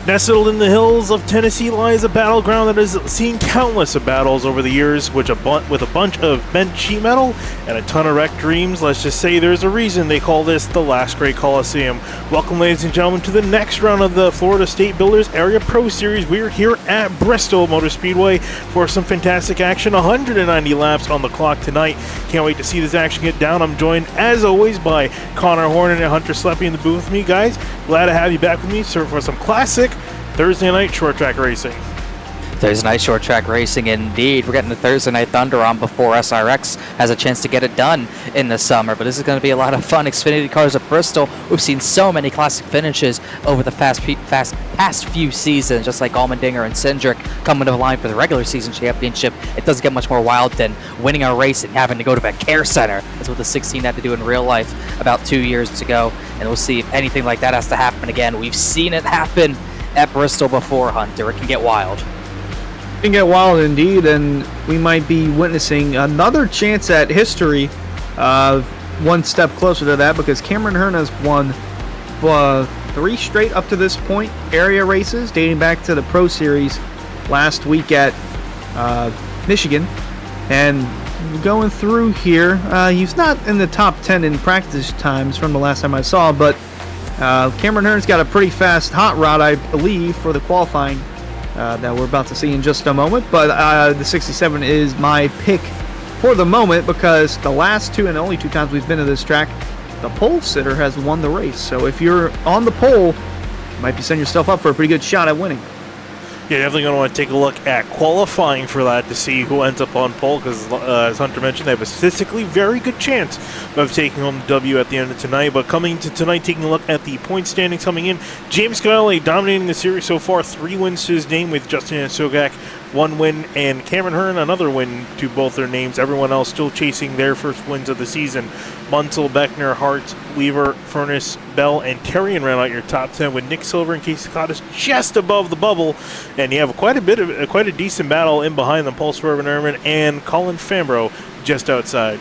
Nestled in the hills of Tennessee lies a battleground that has seen countless of battles over the years, with a bunch of bent sheet metal and a ton of wrecked dreams. Let's just say there's a reason they call this the last great Coliseum. Welcome, ladies and gentlemen, to the next round of the Florida State Builders Area Pro Series. We're here at Bristol Motor Speedway for some fantastic action. 190 laps on the clock tonight. Can't wait to see this action get down. I'm joined, as always, by Connor Horn and Hunter Sleppy in the booth with me. Guys, glad to have you back with me for some classic Thursday night short track racing. Thursday night short track racing indeed. We're getting the Thursday night Thunder on before SRX has a chance to get it done in the summer. But this is going to be a lot of fun. Xfinity cars at Bristol. We've seen so many classic finishes over the past few seasons, just like Allmendinger and Cindric coming to the line for the regular season championship. It doesn't get much more wild than winning a race and having to go to a care center. That's what the 16 had to do in real life about 2 years ago. And we'll see if anything like that has to happen again. We've seen it happen at Bristol before, Hunter. It can get wild. It can get wild indeed, and we might be witnessing another chance at history, one step closer to that, because Cameron Hearn has won 3 straight up to this point area races dating back to the Pro Series last week at Michigan. And going through here, he's not in the top 10 in practice times from the last time I saw, but Cameron Hearn's got a pretty fast hot rod, I believe, for the qualifying that we're about to see in just a moment. But the 67 is my pick for the moment, because the last 2 and only 2 times we've been to this track, the pole sitter has won the race. So if you're on the pole, you might be setting yourself up for a pretty good shot at winning. Yeah, definitely going to want to take a look at qualifying for that to see who ends up on pole, because as Hunter mentioned, they have a statistically very good chance of taking home the W at the end of tonight. But coming to tonight, taking a look at the point standings coming in, James Scully dominating the series so far, 3 wins to his name, with Justin Sogak 1 win, and Cameron Hearn another win to both their names. Everyone else still chasing their first wins of the season. Munsell, Beckner, Hart, Weaver, Furness, Bell, and Terrian ran out your top 10, with Nick Silver and Casey Cottis just above the bubble. And you have quite a decent battle in behind them. Paul Swerven Irvin and Colin Fambro just outside.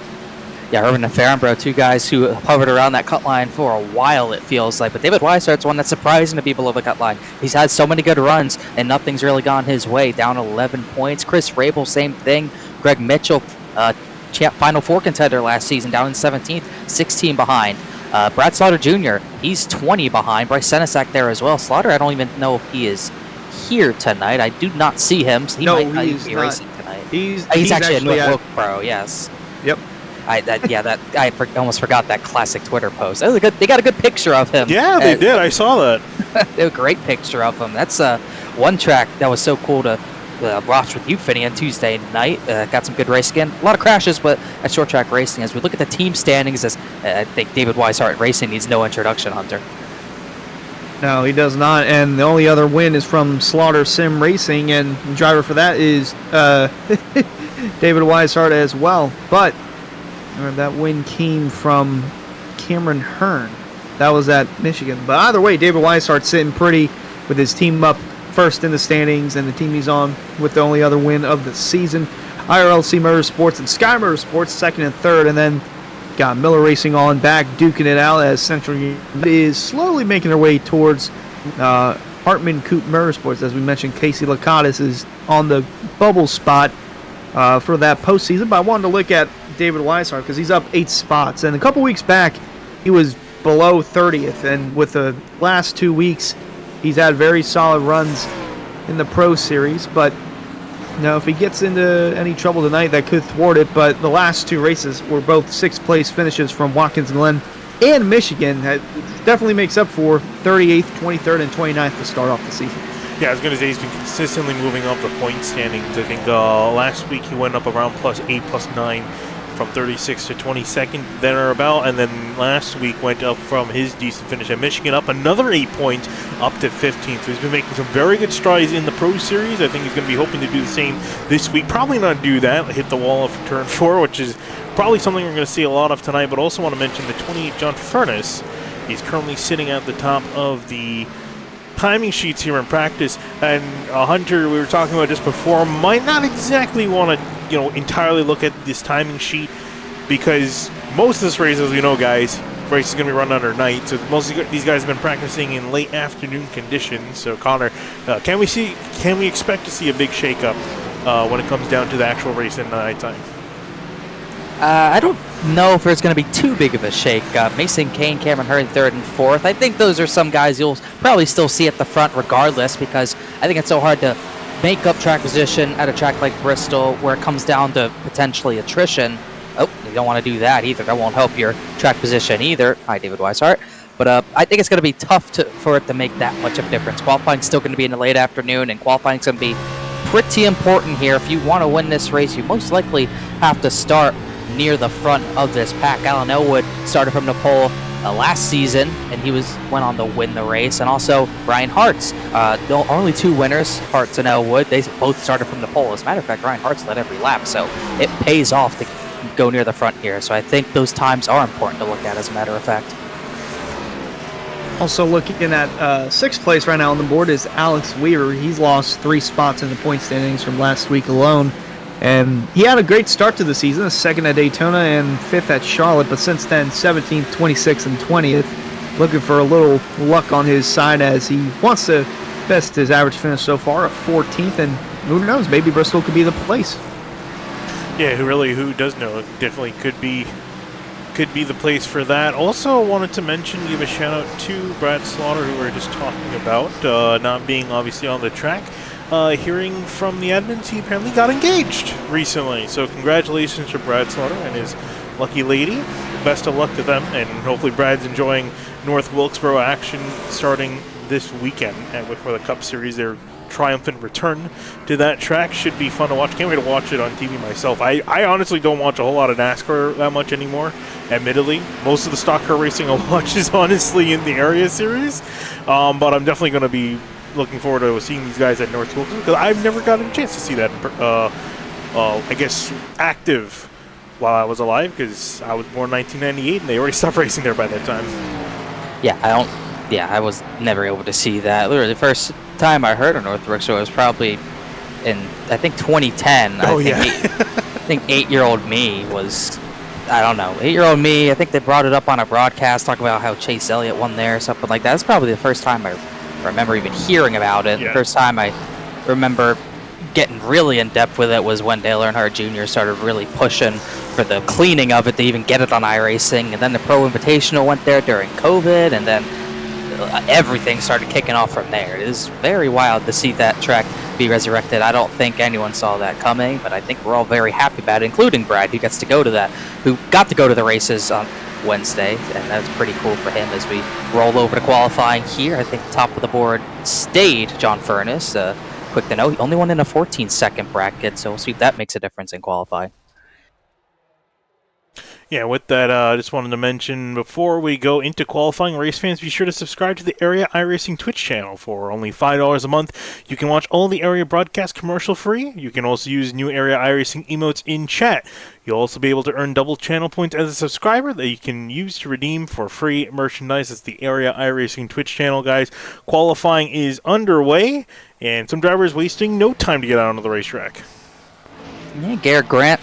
Yeah, Irvin and Fambro, 2 guys who hovered around that cut line for a while, it feels like. But David Weishart's one that's surprising to be below the cut line. He's had so many good runs, and nothing's really gone his way. Down 11 points. Chris Rabel, same thing. Greg Mitchell, Final 4 contender last season, down in 17th, 16 behind. Brad Slaughter Jr., he's 20 behind. Bryce Senesac there as well. Slaughter, I don't even know if he is here tonight. I do not see him. So he might be racing tonight. He's actually a Norfolk Pro, yes. Yep. I almost forgot that classic Twitter post. They got a good picture of him. Yeah, they did. I saw that. They have a great picture of him. That's one track that was so cool to watch with you, Finney, on Tuesday night. Got some good racing again. A lot of crashes, but at short track racing, as we look at the team standings, I think David Weishart Racing needs no introduction, Hunter. No, he does not, and the only other win is from Slaughter Sim Racing, and the driver for that is David Weishart as well. But that win came from Cameron Hearn. That was at Michigan. But either way, David Weishart's sitting pretty with his team up first in the standings, and the team he's on with the only other win of the season. IRLC Motorsports and Sky Motorsports second and third, and then got Miller Racing on back, duking it out, as Central is slowly making their way towards Hartman Coupe Motorsports. As we mentioned, Casey Lakatos is on the bubble spot for that postseason. But I wanted to look at David Weishart because he's up 8 spots. And a couple weeks back, he was below 30th. And with the last 2 weeks, he's had very solid runs in the Pro Series. But now, if he gets into any trouble tonight, that could thwart it. But the last 2 races were both 6th place finishes from Watkins Glen and Michigan. That definitely makes up for 38th, 23rd, and 29th to start off the season. Yeah, I was going to say he's been consistently moving up the point standings. I think last week he went up around +8, +9 from 36th to 22nd, then or about, and then last week went up from his decent finish at Michigan up another 8 points up to 15th. So he's been making some very good strides in the Pro Series. I think he's going to be hoping to do the same this week. Probably not do that, hit the wall of turn 4, which is probably something we're going to see a lot of tonight. But also want to mention the 28 John Furness. He's currently sitting at the top of the timing sheets here in practice, and Hunter, we were talking about just before, might not exactly want to entirely look at this timing sheet, because most of this race, as we know, guys, race is going to be run under night. So most of these guys have been practicing in late afternoon conditions. So Connor, can we expect to see a big shakeup when it comes down to the actual race in the nighttime? I don't know if there's going to be too big of a shake-up. Mason Kane, Cameron Hearn, 3rd and 4th. I think those are some guys you'll probably still see at the front regardless, because I think it's so hard to make up track position at a track like Bristol where it comes down to potentially attrition. Oh, you don't want to do that either. That won't help your track position either. Hi, David Weishart. But I think it's going to be tough for it to make that much of a difference. Qualifying's still going to be in the late afternoon, and qualifying's going to be pretty important here. If you want to win this race, you most likely have to start near the front of this pack. Alan Elwood started from the pole last season, and he went on to win the race. And also Ryan Hartz, only 2 winners, Hartz and Elwood. They both started from the pole. As a matter of fact, Ryan Hartz led every lap, so it pays off to go near the front here. So I think those times are important to look at, as a matter of fact. Also looking at 6th place right now on the board is Alex Weaver. He's lost 3 spots in the point standings from last week alone. And he had a great start to the season, 2nd at Daytona and 5th at Charlotte, but since then, 17th, 26th, and 20th. Looking for a little luck on his side as he wants to best his average finish so far, a 14th, and who knows, maybe Bristol could be the place. Yeah, who does know? It definitely could be the place for that. Also, wanted to give a shout out to Brad Slaughter, who we were just talking about, not being obviously on the track. Hearing from the admins, he apparently got engaged recently. So congratulations to Brad Slaughter and his lucky lady. Best of luck to them, and hopefully Brad's enjoying North Wilkesboro action starting this weekend for the Cup Series. Their triumphant return to that track should be fun to watch. Can't wait to watch it on TV myself. I honestly don't watch a whole lot of NASCAR that much anymore, admittedly. Most of the stock car racing I watch is honestly in the area series, but I'm definitely going to be looking forward to seeing these guys at North Wilkesboro, because I've never gotten a chance to see that, I guess, active while I was alive, because I was born in 1998 and they already stopped racing there by that time. I was never able to see that. Literally, the first time I heard of North Wilkesboro was probably in, I think, 2010. I think 8-year-old me was, I don't know, 8-year-old me, I think they brought it up on a broadcast, talking about how Chase Elliott won there, something like that. That's probably the first time I remember even hearing about it. Yeah. The first time I remember getting really in depth with it was when Dale Earnhardt Jr. started really pushing for the cleaning of it to even get it on iRacing, and then the Pro Invitational went there during COVID, and then everything started kicking off from there. It is very wild to see that track be resurrected. I don't think anyone saw that coming, but I think we're all very happy about it, including Brad, who got to go to the races on Wednesday, and that's pretty cool for him. As we roll over to qualifying here, I think top of the board stayed John Furness. Quick to know, he only won in a 14-second bracket, so we'll see if that makes a difference in qualifying. Yeah, with that, I just wanted to mention, before we go into qualifying, race fans, be sure to subscribe to the Area iRacing Twitch channel. For only $5 a month, you can watch all the Area broadcasts commercial-free. You can also use new Area iRacing emotes in chat. You'll also be able to earn double channel points as a subscriber that you can use to redeem for free merchandise. That's the Area iRacing Twitch channel, guys. Qualifying is underway, and some drivers wasting no time to get out onto the racetrack. Yeah, Garrett Grant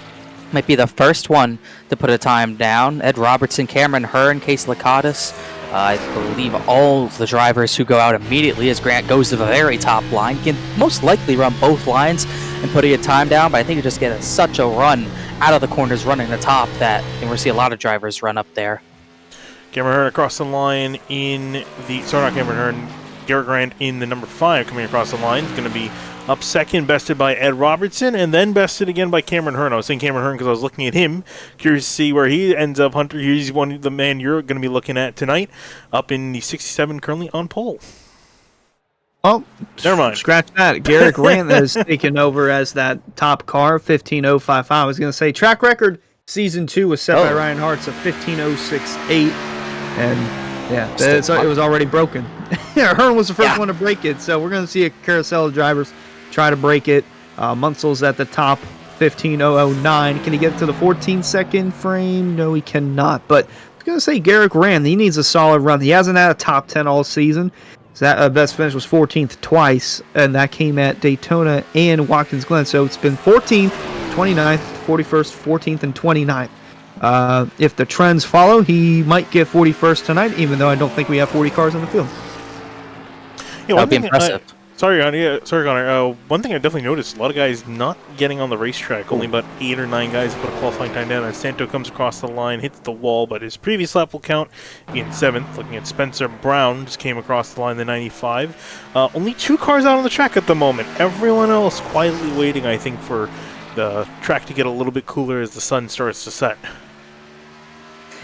might be the first one to put a time down. Ed Robertson, Cameron Hearn, Case Lakatos. I believe all the drivers who go out immediately as Grant goes to the very top line can most likely run both lines and putting a time down, but I think you just get such a run out of the corners running the top that we're going to see a lot of drivers run up there. Cameron Hearn across the line Garrett Grant in the number 5 coming across the line. Is going to be up second, bested by Ed Robertson, and then bested again by Cameron Hearn. I was saying Cameron Hearn because I was looking at him. Curious to see where he ends up. Hunter, he's the man you're going to be looking at tonight, up in the 67, currently on pole. Oh, never mind. Scratch that. Garrett Grant has taken over as that top car, 15.055. I was going to say track record season 2 was set by Ryan Hartz of 15.068, and yeah, it was already broken. Hearn was the first one to break it, so we're going to see a carousel of drivers try to break it. Munsel's at the top, 15.009. Can he get to the 14-second frame? No, he cannot. But I was going to say Garrett Grant, he needs a solid run. He hasn't had a top 10 all season. That best finish was 14th twice, and that came at Daytona and Watkins Glen. So it's been 14th, 29th, 41st, 14th, and 29th. If the trends follow, he might get 41st tonight, even though I don't think we have 40 cars in the field. Yeah, That would be impressive. Sorry, Connor. One thing I definitely noticed: a lot of guys not getting on the racetrack. Only about 8 or 9 guys put a qualifying time down. And Santo comes across the line, hits the wall, but his previous lap will count being 7th. Looking at Spencer Brown, just came across the line, the 95. Only 2 cars out on the track at the moment. Everyone else quietly waiting, I think, for the track to get a little bit cooler as the sun starts to set.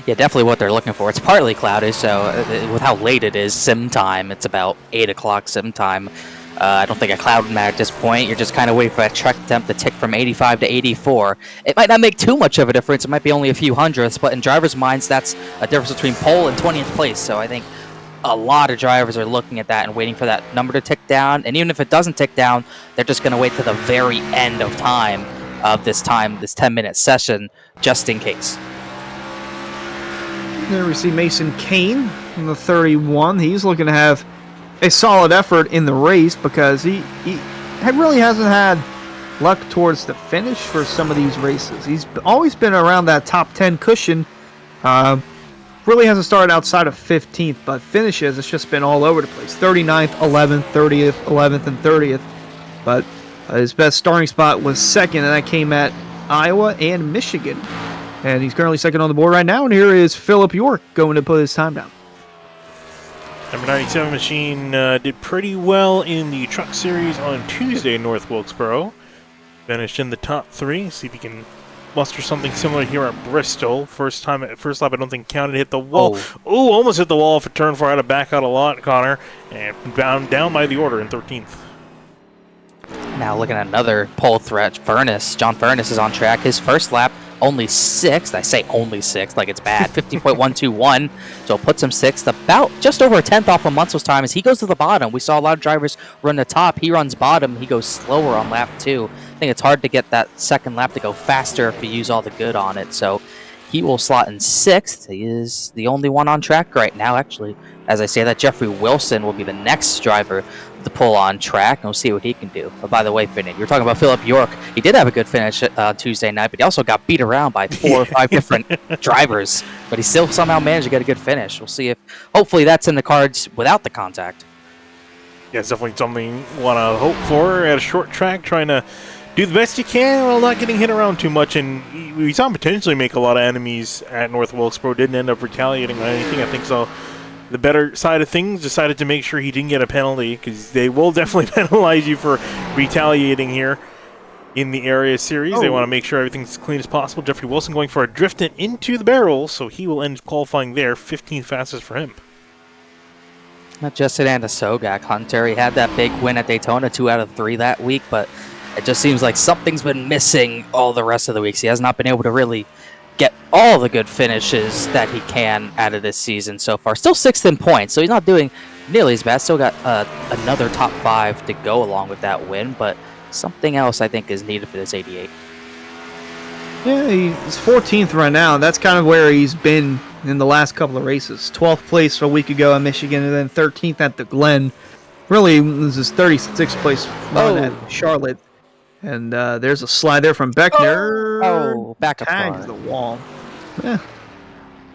Yeah, definitely what they're looking for. It's partly cloudy, so with how late it is, sim time, it's about 8 o'clock sim time. I don't think a cloud would matter at this point. You're just kind of waiting for that track temp to tick from 85 to 84. It might not make too much of a difference. It might be only a few hundredths, but in drivers' minds, that's a difference between pole and 20th place. So I think a lot of drivers are looking at that and waiting for that number to tick down. And even if it doesn't tick down, they're just going to wait to the very end of this 10-minute session, just in case. There we see Mason Kane in the 31. He's looking to have a solid effort in the race because he really hasn't had luck towards the finish for some of these races. He's always been around that top 10 cushion. Really hasn't started outside of 15th, but finishes, it's just been all over the place. 39th, 11th, 30th, 11th, and 30th. But his best starting spot was second, and that came at Iowa and Michigan. And he's currently second on the board right now, and here is Philip York going to put his time down. Number 97 machine did pretty well in the Truck Series on Tuesday in North Wilkesboro. Finished in the top 3. See if he can muster something similar here at Bristol. First lap, I don't think counted. Hit the wall. Oh, almost hit the wall for turn 4. Had to back out a lot, Connor. And down by the order in 13th. Now looking at another pole threat, John Furness is on track. His first lap, only 6th. I say only 6th like it's bad. 15.121. So it puts him 6th. About just over a 10th off of Munsel's time as he goes to the bottom. We saw a lot of drivers run the top. He runs bottom. He goes slower on lap 2. I think it's hard to get that second lap to go faster if you use all the good on it. So he will slot in 6th. He is the only one on track right now, actually. As I say that, Jeffrey Wilson will be the next driver to pull on track, and we'll see what he can do. Oh, by the way, Finney, you were talking about Philip York. He did have a good finish Tuesday night, but he also got beat around by 4 or 5 different drivers. But he still somehow managed to get a good finish. We'll see if, hopefully, that's in the cards without the contact. Yeah, it's definitely something you want to hope for at a short track, trying to do the best you can while not getting hit around too much. And we saw him potentially make a lot of enemies at North Wilkesboro. Didn't end up retaliating on anything, I think so. The better side of things decided to make sure he didn't get a penalty because they will definitely penalize you for retaliating here in the area series. They want to make sure everything's as clean as possible. Jeffrey Wilson going for a drift into the barrel, so he will end qualifying there. 15th fastest for him. Not just Ananda Sogak. Hunter, he had that big win at Daytona, 2 out of 3 that week, but it just seems like something's been missing all the rest of the weeks. He has not been able to really get all the good finishes that he can out of this season so far. Still 6th in points, so he's not doing nearly as bad. Still got another top 5 to go along with that win, but something else I think is needed for this 88. Yeah, he's 14th right now. That's kind of where he's been in the last couple of races. 12th place a week ago at Michigan, and then 13th at the Glen. Really, this is 36th place run at Charlotte. And there's a slide there from Beckner. Oh, back up tags the wall. Yeah.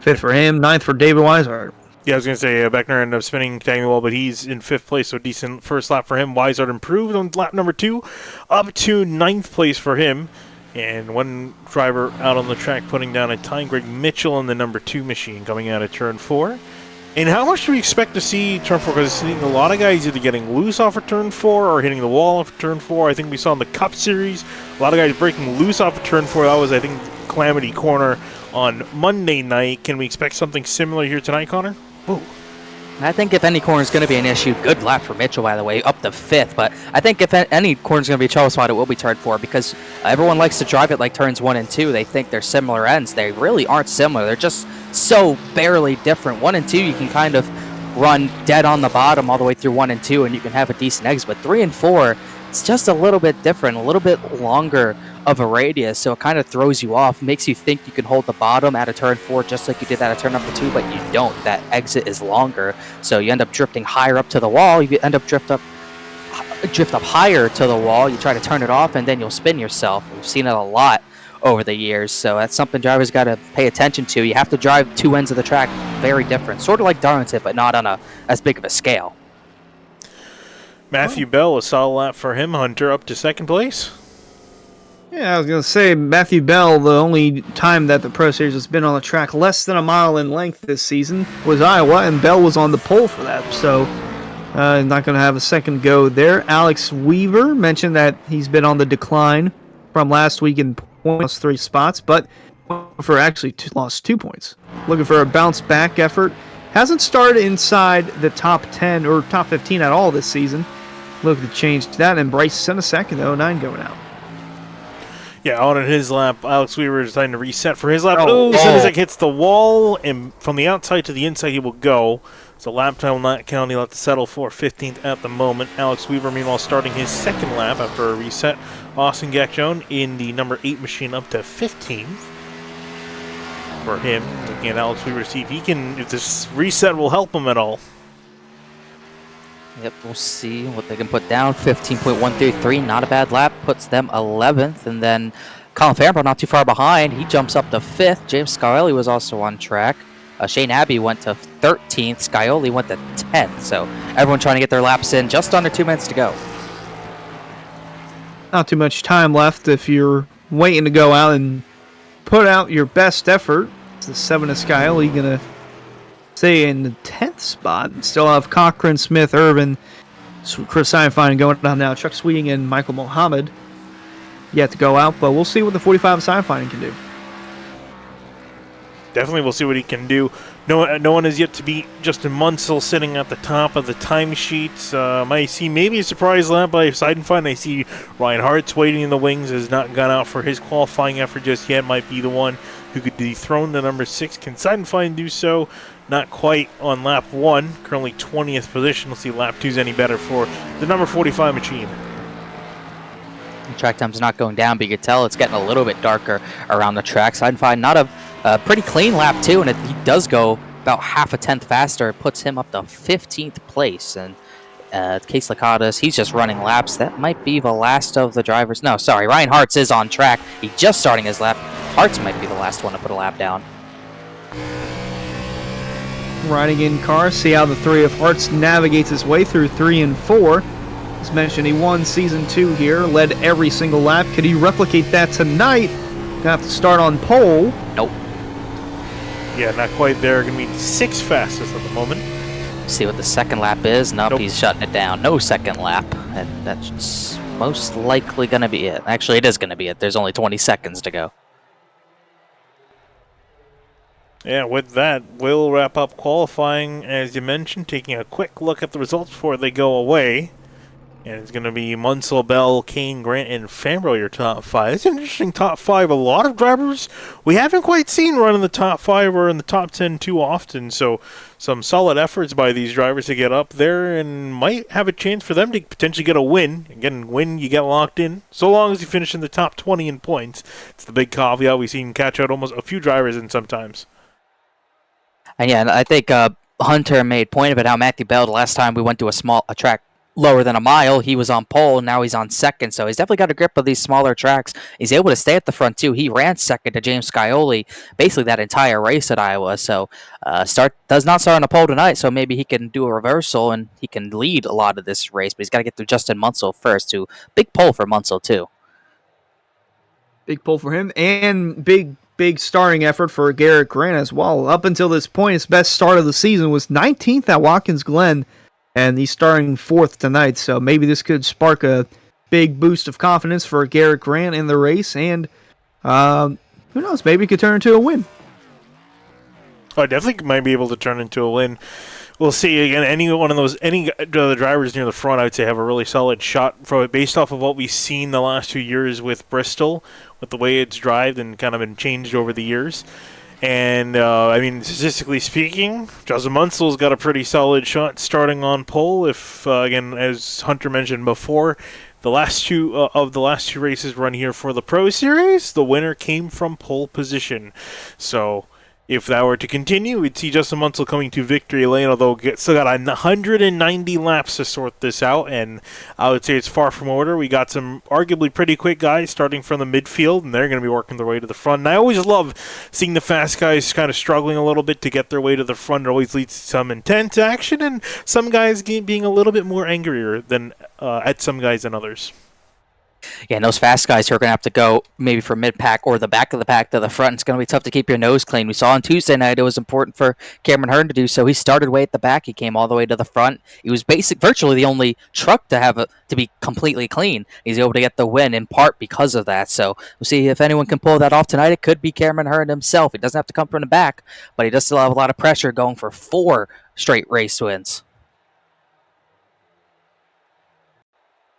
5th for him, 9th for David Weishart. Yeah, I was going to say Beckner ended up spinning, tagging the wall, but he's in 5th place, so decent first lap for him. Weishart improved on lap number 2, up to 9th place for him. And one driver out on the track putting down a time, Greg Mitchell in the number 2 machine coming out of turn 4. And how much do we expect to see turn 4? Because seeing a lot of guys either getting loose off of turn 4 or hitting the wall off of turn 4. I think we saw in the Cup Series a lot of guys breaking loose off of turn 4. That was, I think, Calamity Corner on Monday night. Can we expect something similar here tonight, Connor? Whoa. I think if any corner is going to be an issue, good lap for Mitchell, by the way, up to 5th. But I think if any corner is going to be a trouble spot, it will be turn 4 because everyone likes to drive it like turns 1 and 2. They think they're similar ends. They really aren't similar. They're just so barely different. 1 and 2, you can kind of run dead on the bottom all the way through 1 and 2, and you can have a decent exit. But 3 and 4, it's just a little bit different, a little bit longer of a radius, so it kind of throws you off, makes you think you can hold the bottom at a turn 4 just like you did at a turn number 2, but you don't. That exit is longer, so you end up drifting higher up to the wall. You end up drift up higher to the wall. You try to turn it off, and then you'll spin yourself. We've seen it a lot over the years. So that's something drivers got to pay attention to. You have to drive two ends of the track very different, sort of like Darlington, but not on as big of a scale. Matthew Bell, a solid lap for him. Hunter up to second place. Yeah, I was going to say, Matthew Bell, the only time that the Pro Series has been on the track less than a mile in length this season was Iowa, and Bell was on the pole for that, so not going to have a second go there. Alex Weaver mentioned that he's been on the decline from last week in points, lost 3 spots, but for actually lost 2 points. Looking for a bounce-back effort. Hasn't started inside the top 10 or top 15 at all this season. Looking to change that, and Bryce Senesek in the 09 going out. Yeah, on his lap, Alex Weaver is deciding to reset for his lap. Oh, Senesek hits the wall, and from the outside to the inside he will go. So lap time will not count. He'll have to settle for 15th at the moment. Alex Weaver, meanwhile, starting his second lap after a reset. Austin Gacchone in the number 8 machine up to 15th for him. Looking at Alex Weaver to see if this reset will help him at all. Yep, we'll see what they can put down. 15.133, not a bad lap, puts them 11th. And then Colin Farnborough not too far behind. He jumps up to 5th. James Scarelli was also on track. Shane Abbey went to 13th. Scioli went to 10th. So everyone trying to get their laps in. Just under 2 minutes to go. Not too much time left if you're waiting to go out and put out your best effort. It's the 7 of Scioli going to stay in the 10th spot. Still have Cochran, Smith, Irvin, Chris Seinfeld going down now. Chuck Sweeting and Michael Mohammed yet to go out, but we'll see what the 45 Seinfeld can do. Definitely we'll see what he can do. No one is yet to beat Justin Munsell sitting at the top of the timesheets. I see maybe a surprise lap by Seidenfeld. I see Ryan Hart's waiting in the wings, has not gone out for his qualifying effort just yet. Might be the one who could dethrone the number 6. Can Seidenfeld do so? Not quite on lap 1. Currently 20th position. We'll see lap 2's any better for the number 45 machine. Track time's not going down, but you can tell it's getting a little bit darker around the track. Seidenfeld not a pretty clean lap too, and he does go about half a tenth faster. It puts him up to 15th place. And Case Lacadas, he's just running laps. That might be the last of the drivers. No, sorry, Ryan Hartz is on track. He's just starting his lap. Hartz might be the last one to put a lap down. Riding in car, see how the 3 of Hearts navigates his way through 3 and 4. As mentioned, he won Season 2 here, led every single lap. Could he replicate that tonight? Gonna have to start on pole. Nope. Yeah, not quite there. Gonna be 6th fastest at the moment. See what the second lap is. Nope, Nope. He's shutting it down. No second lap. And that's most likely going to be it. Actually, it is going to be it. There's only 20 seconds to go. Yeah, with that, we'll wrap up qualifying, as you mentioned, taking a quick look at the results before they go away. And it's going to be Munsell, Bell, Kane, Grant, and Fambro, your top 5. It's an interesting top 5. A lot of drivers we haven't quite seen run in the top 5 or in the top 10 too often. So some solid efforts by these drivers to get up there and might have a chance for them to potentially get a win. Again, win, you get locked in. So long as you finish in the top 20 in points. It's the big caveat. We've seen catch out almost a few drivers in sometimes. And yeah, I think Hunter made point about how Matthew Bell, the last time we went to a track lower than a mile, he was on pole. Now he's on second, so he's definitely got a grip of these smaller tracks. He's able to stay at the front too. He ran second to James Scioli basically that entire race at Iowa. So does not start on a pole tonight, so maybe he can do a reversal and he can lead a lot of this race. But he's got to get through Justin Munsell first. Too big pole for Munsell too. Big pull for him, and big starting effort for Garrett Grant as well. Up until this point, his best start of the season was 19th at Watkins Glen, and he's starting 4th tonight, so maybe this could spark a big boost of confidence for Garrett Grant in the race, and who knows, maybe it could turn into a win. I definitely might be able to turn into a win. We'll see. Again, any of the drivers near the front, I would say, have a really solid shot based off of what we've seen the last 2 years with Bristol, with the way it's drived and kind of been changed over the years. And, statistically speaking, Justin Munsell's got a pretty solid shot starting on pole. If, again, as Hunter mentioned before, the last two races run here for the Pro Series, the winner came from pole position. So If that were to continue, we'd see Justin Munsell coming to victory lane, although still got 190 laps to sort this out, and I would say it's far from order. We got some arguably pretty quick guys starting from the midfield, and they're going to be working their way to the front. And I always love seeing the fast guys kind of struggling a little bit to get their way to the front. It always leads to some intense action, and some guys being a little bit more angrier than at some guys than others. Yeah, and those fast guys who are going to have to go maybe from mid-pack or the back of the pack to the front, it's going to be tough to keep your nose clean. We saw on Tuesday night it was important for Cameron Hearn to do so. He started way at the back. He came all the way to the front. He was virtually the only truck to be completely clean. He's able to get the win in part because of that. So we'll see if anyone can pull that off tonight. It could be Cameron Hearn himself. He doesn't have to come from the back, but he does still have a lot of pressure going for 4 straight race wins.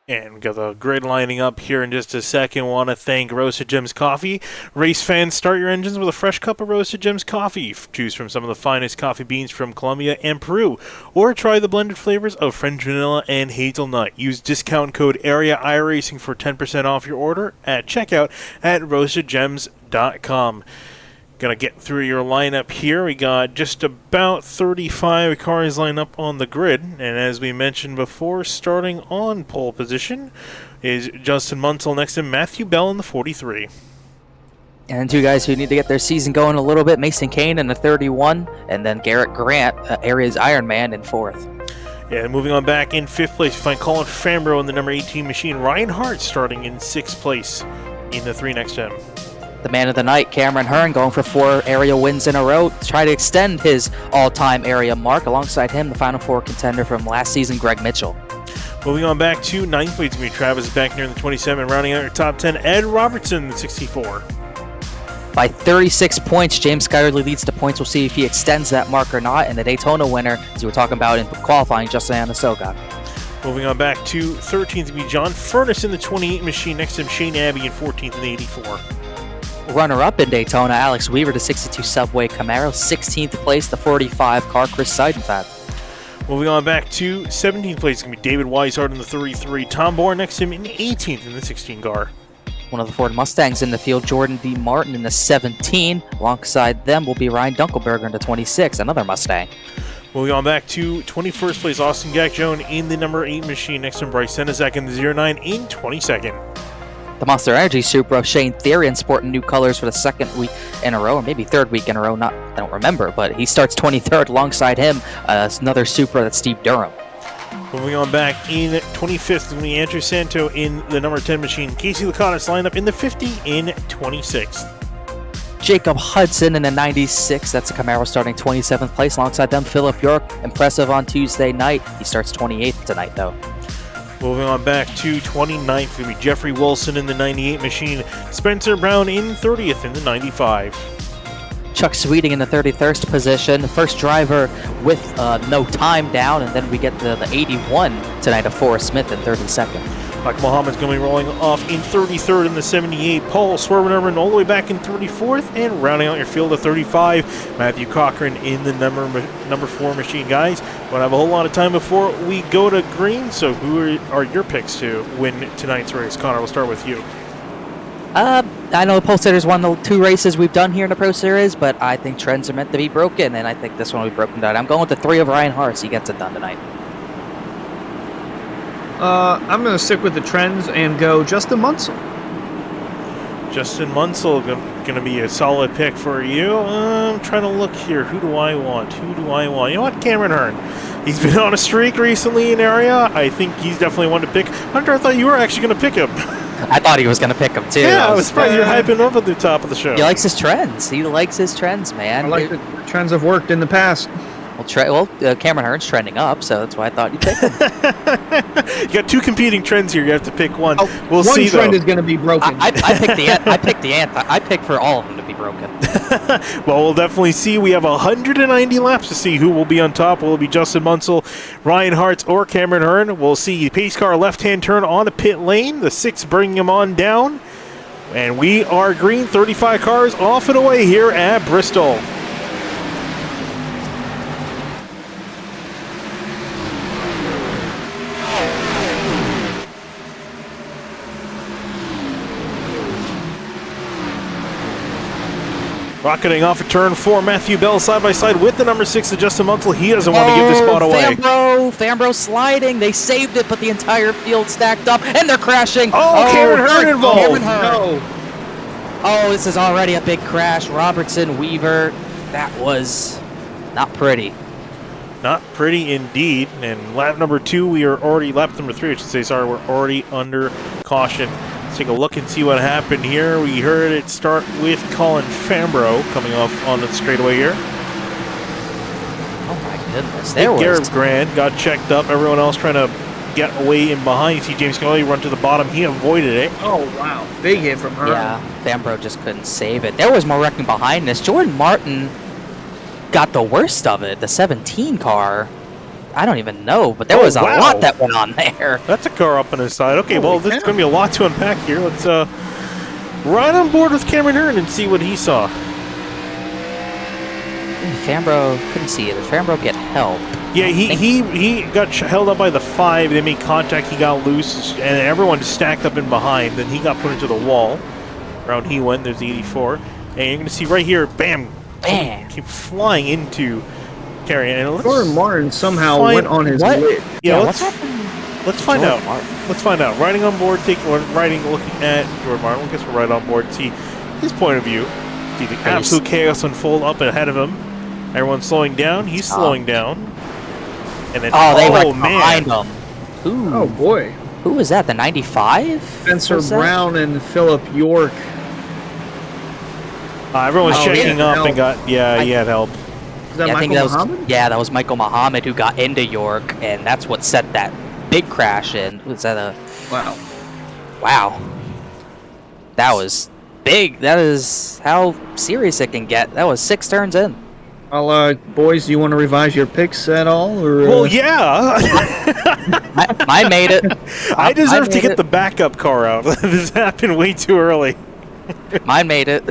And we got the grid lining up here in just a second. Want to thank Roasted Gems Coffee. Race fans, start your engines with a fresh cup of Roasted Gems Coffee. Choose from some of the finest coffee beans from Colombia and Peru. Or try the blended flavors of French vanilla and hazelnut. Use discount code AREA iRacing for 10% off your order at checkout at roastedgems.com. Gonna get through your lineup here. We got just about 35 cars lined up on the grid, and as we mentioned before, starting on pole position is Justin Munsell, next to Matthew Bell in the 43. And 2 guys who need to get their season going a little bit, Mason Kane in the 31, and then Garrett Grant, Area's Ironman, in 4th. Yeah, moving on back in 5th place, we find Colin Fambro in the number 18 machine. Ryan Hart starting in 6th place in the 3 next to him. The man of the night, Cameron Hearn, going for 4 area wins in a row to try to extend his all-time area mark. Alongside him, the Final 4 contender from last season, Greg Mitchell. Moving on back to 9th place, going to be Travis Beckner in the 27, rounding out your top 10, Ed Robertson in the 64. By 36 points, James Skyerly leads the points. We'll see if he extends that mark or not. And the Daytona winner, as we were talking about in qualifying, Justin Anasoga. Moving on back to 13th, to be John Furness in the 28 machine, next to him Shane Abbey in 14th in the 84. Runner-up in Daytona, Alex Weaver, the 62 Subway Camaro. 16th place, the 45 car, Chris Seidenfeld. Moving on back to 17th place, it's going to be David Weishart in the 33. Tom Bohr next to him in 18th in the 16 car. One of the Ford Mustangs in the field, Jordan D. Martin in the 17. Alongside them will be Ryan Dunkelberger in the 26, another Mustang. Moving on back to 21st place, Austin Gakjone in the number 8 machine, next to him Bryce Senezak in the 09 in 22nd. The Monster Energy Supra of Shane Therian sporting new colors for the 2nd week in a row, or maybe 3rd week in a row, I don't remember, but he starts 23rd. Alongside him, another Supra, that's Steve Durham. Moving on back in 25th, going to be Andrew Santo in the number 10 machine. Casey Laconis lined up in the 50 in 26th. Jacob Hudson in the 96, that's a Camaro, starting 27th place. Alongside them, Philip York, impressive on Tuesday night. He starts 28th tonight, though. Moving on back to 29th, will be Jeffrey Wilson in the 98 machine. Spencer Brown in 30th in the 95. Chuck Sweeting in the 31st position. First driver with no time down, and then we get the 81 tonight of Forrest Smith in 32nd. Michael Muhammad's going to be rolling off in 33rd in the 78. Paul Swervenurban all the way back in 34th, and rounding out your field of 35, Matthew Cochran in the number 4 machine. Guys, we don't have a whole lot of time before we go to green, so who are your picks to win tonight's race? Connor, we'll start with you. I know the Pole Sitters won the 2 races we've done here in the Pro Series, but I think trends are meant to be broken, and I think this one will be broken down. I'm going with the 3 of Ryan Hart. He gets it done tonight. I'm going to stick with the trends and go Justin Munsell. Justin Munsell going to be a solid pick for you. I'm trying to look here. Who do I want? You know what? Cameron Hearn. He's been on a streak recently in area. I think he's definitely one to pick. Hunter, I thought you were actually going to pick him. I thought he was going to pick him, too. Yeah, I was surprised you're hyping him up at the top of the show. He likes his trends. He likes his trends, man. I like the trends have worked in the past. Cameron Hearn's trending up, so that's why I thought you'd pick him. You got 2 competing trends here. You have to pick one. We'll one see, though. trend is going to be broken. I picked the anthem. I picked for all of them to be broken. Well, we'll definitely see. We have 190 laps to see who will be on top. Will it be Justin Munsell, Ryan Hart, or Cameron Hearn? We'll see pace car left-hand turn on a pit lane. The 6 bringing him on down. And we are green, 35 cars off and away here at Bristol. Rocketing off of turn 4, Matthew Bell side by side with the number 6, Justin Munsell. He doesn't want to give this spot away. Fambro sliding. They saved it, but the entire field stacked up, and they're crashing. Cameron Hearn involved. No. Oh, this is already a big crash. Robertson, Weaver. That was not pretty. Not pretty indeed. And lap number 2, lap number 3, I should say, sorry, we're already under caution. Let's take a look and see what happened here. We heard it start with Colin Fambro coming off on the straightaway here. Oh my goodness. Garrett Grand got checked up. Everyone else trying to get away in behind. You see James Kelly run to the bottom. He avoided it. Oh, wow. Big hit from her. Yeah, Fambro just couldn't save it. There was more wrecking behind this. Jordan Martin got the worst of it. The 17 car. I don't even know, but there was a lot that went on there. That's a car up on his side. Okay, Holy there's cow. going to be a lot to unpack here. Let's ride on board with Cameron Hearn and see what he saw. Fambro couldn't see it. Did Fambro get help? Yeah, he got held up by the 5. They made contact. He got loose, and everyone stacked up in behind. Then he got put into the wall. Around he went. There's the 84. And you're going to see right here, bam, keep flying into Carrion. And Jordan Martin somehow went on his lid. Yeah, what's happened? Let's find out. Let's find out. Riding on board, looking at Jordan Martin. I guess we're right on board. See his point of view. See the absolute chaos unfold up ahead of him. Everyone's slowing down. He's slowing down. And then, they were behind him. Ooh. Oh, boy. Who was that? The 95? Spencer Brown and Philip York. Everyone's checking up and got, he had help. Is that Michael Muhammad? That was Michael Muhammad who got into York, and that's what set that big crash in. Was that a... Wow. That was big. That is how serious it can get. That was 6 turns in. Well, boys, do you want to revise your picks at all? Or, Well, yeah. I made it. I deserve to get the backup car out. This happened way too early. Mine made it.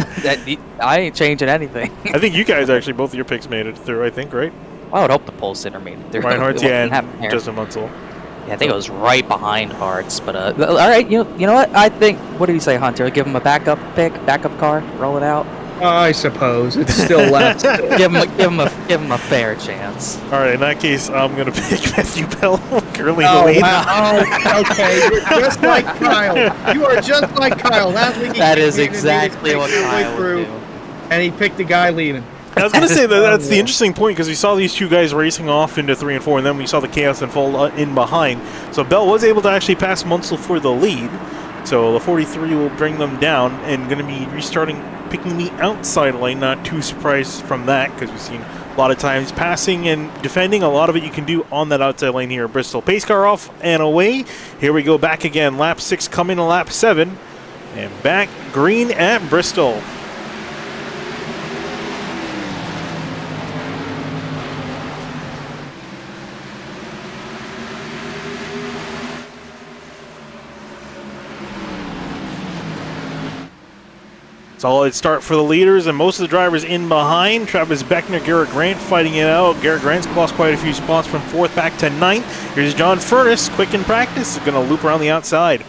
I ain't changing anything. I think you guys actually, both of your picks made it through, I think, right? I would hope the pole sitter made it through. Reinhardt, and Justin Munsell. Yeah, I think it was right behind Hart's, but all right, you know what? I think, what did he say, Hunter? Give him a backup car, roll it out. I suppose it's still left. give him a fair chance. All right, in that case, I'm gonna pick Matthew Bell currently in the lead. Wow. Oh, okay, you're just like Kyle. You are just like Kyle. That is exactly what Kyle would do. And he picked the guy leaving. I was going to say that's the interesting point because we saw these two guys racing off into 3 and 4, and then we saw the chaos unfold in behind. So Bell was able to actually pass Munsell for the lead. So the 43 will bring them down and going to be restarting, picking the outside lane. Not too surprised from that because we've seen a lot of times passing and defending. A lot of it you can do on that outside lane here at Bristol. Pace car off and away. Here we go back again. Lap 6 coming to lap 7. And back green at Bristol. Solid start for the leaders, and most of the drivers in behind. Travis Beckner, Garrett Grant fighting it out. Garrett Grant's lost quite a few spots from 4th back to 9th. Here's John Furness, quick in practice, going to loop around the outside.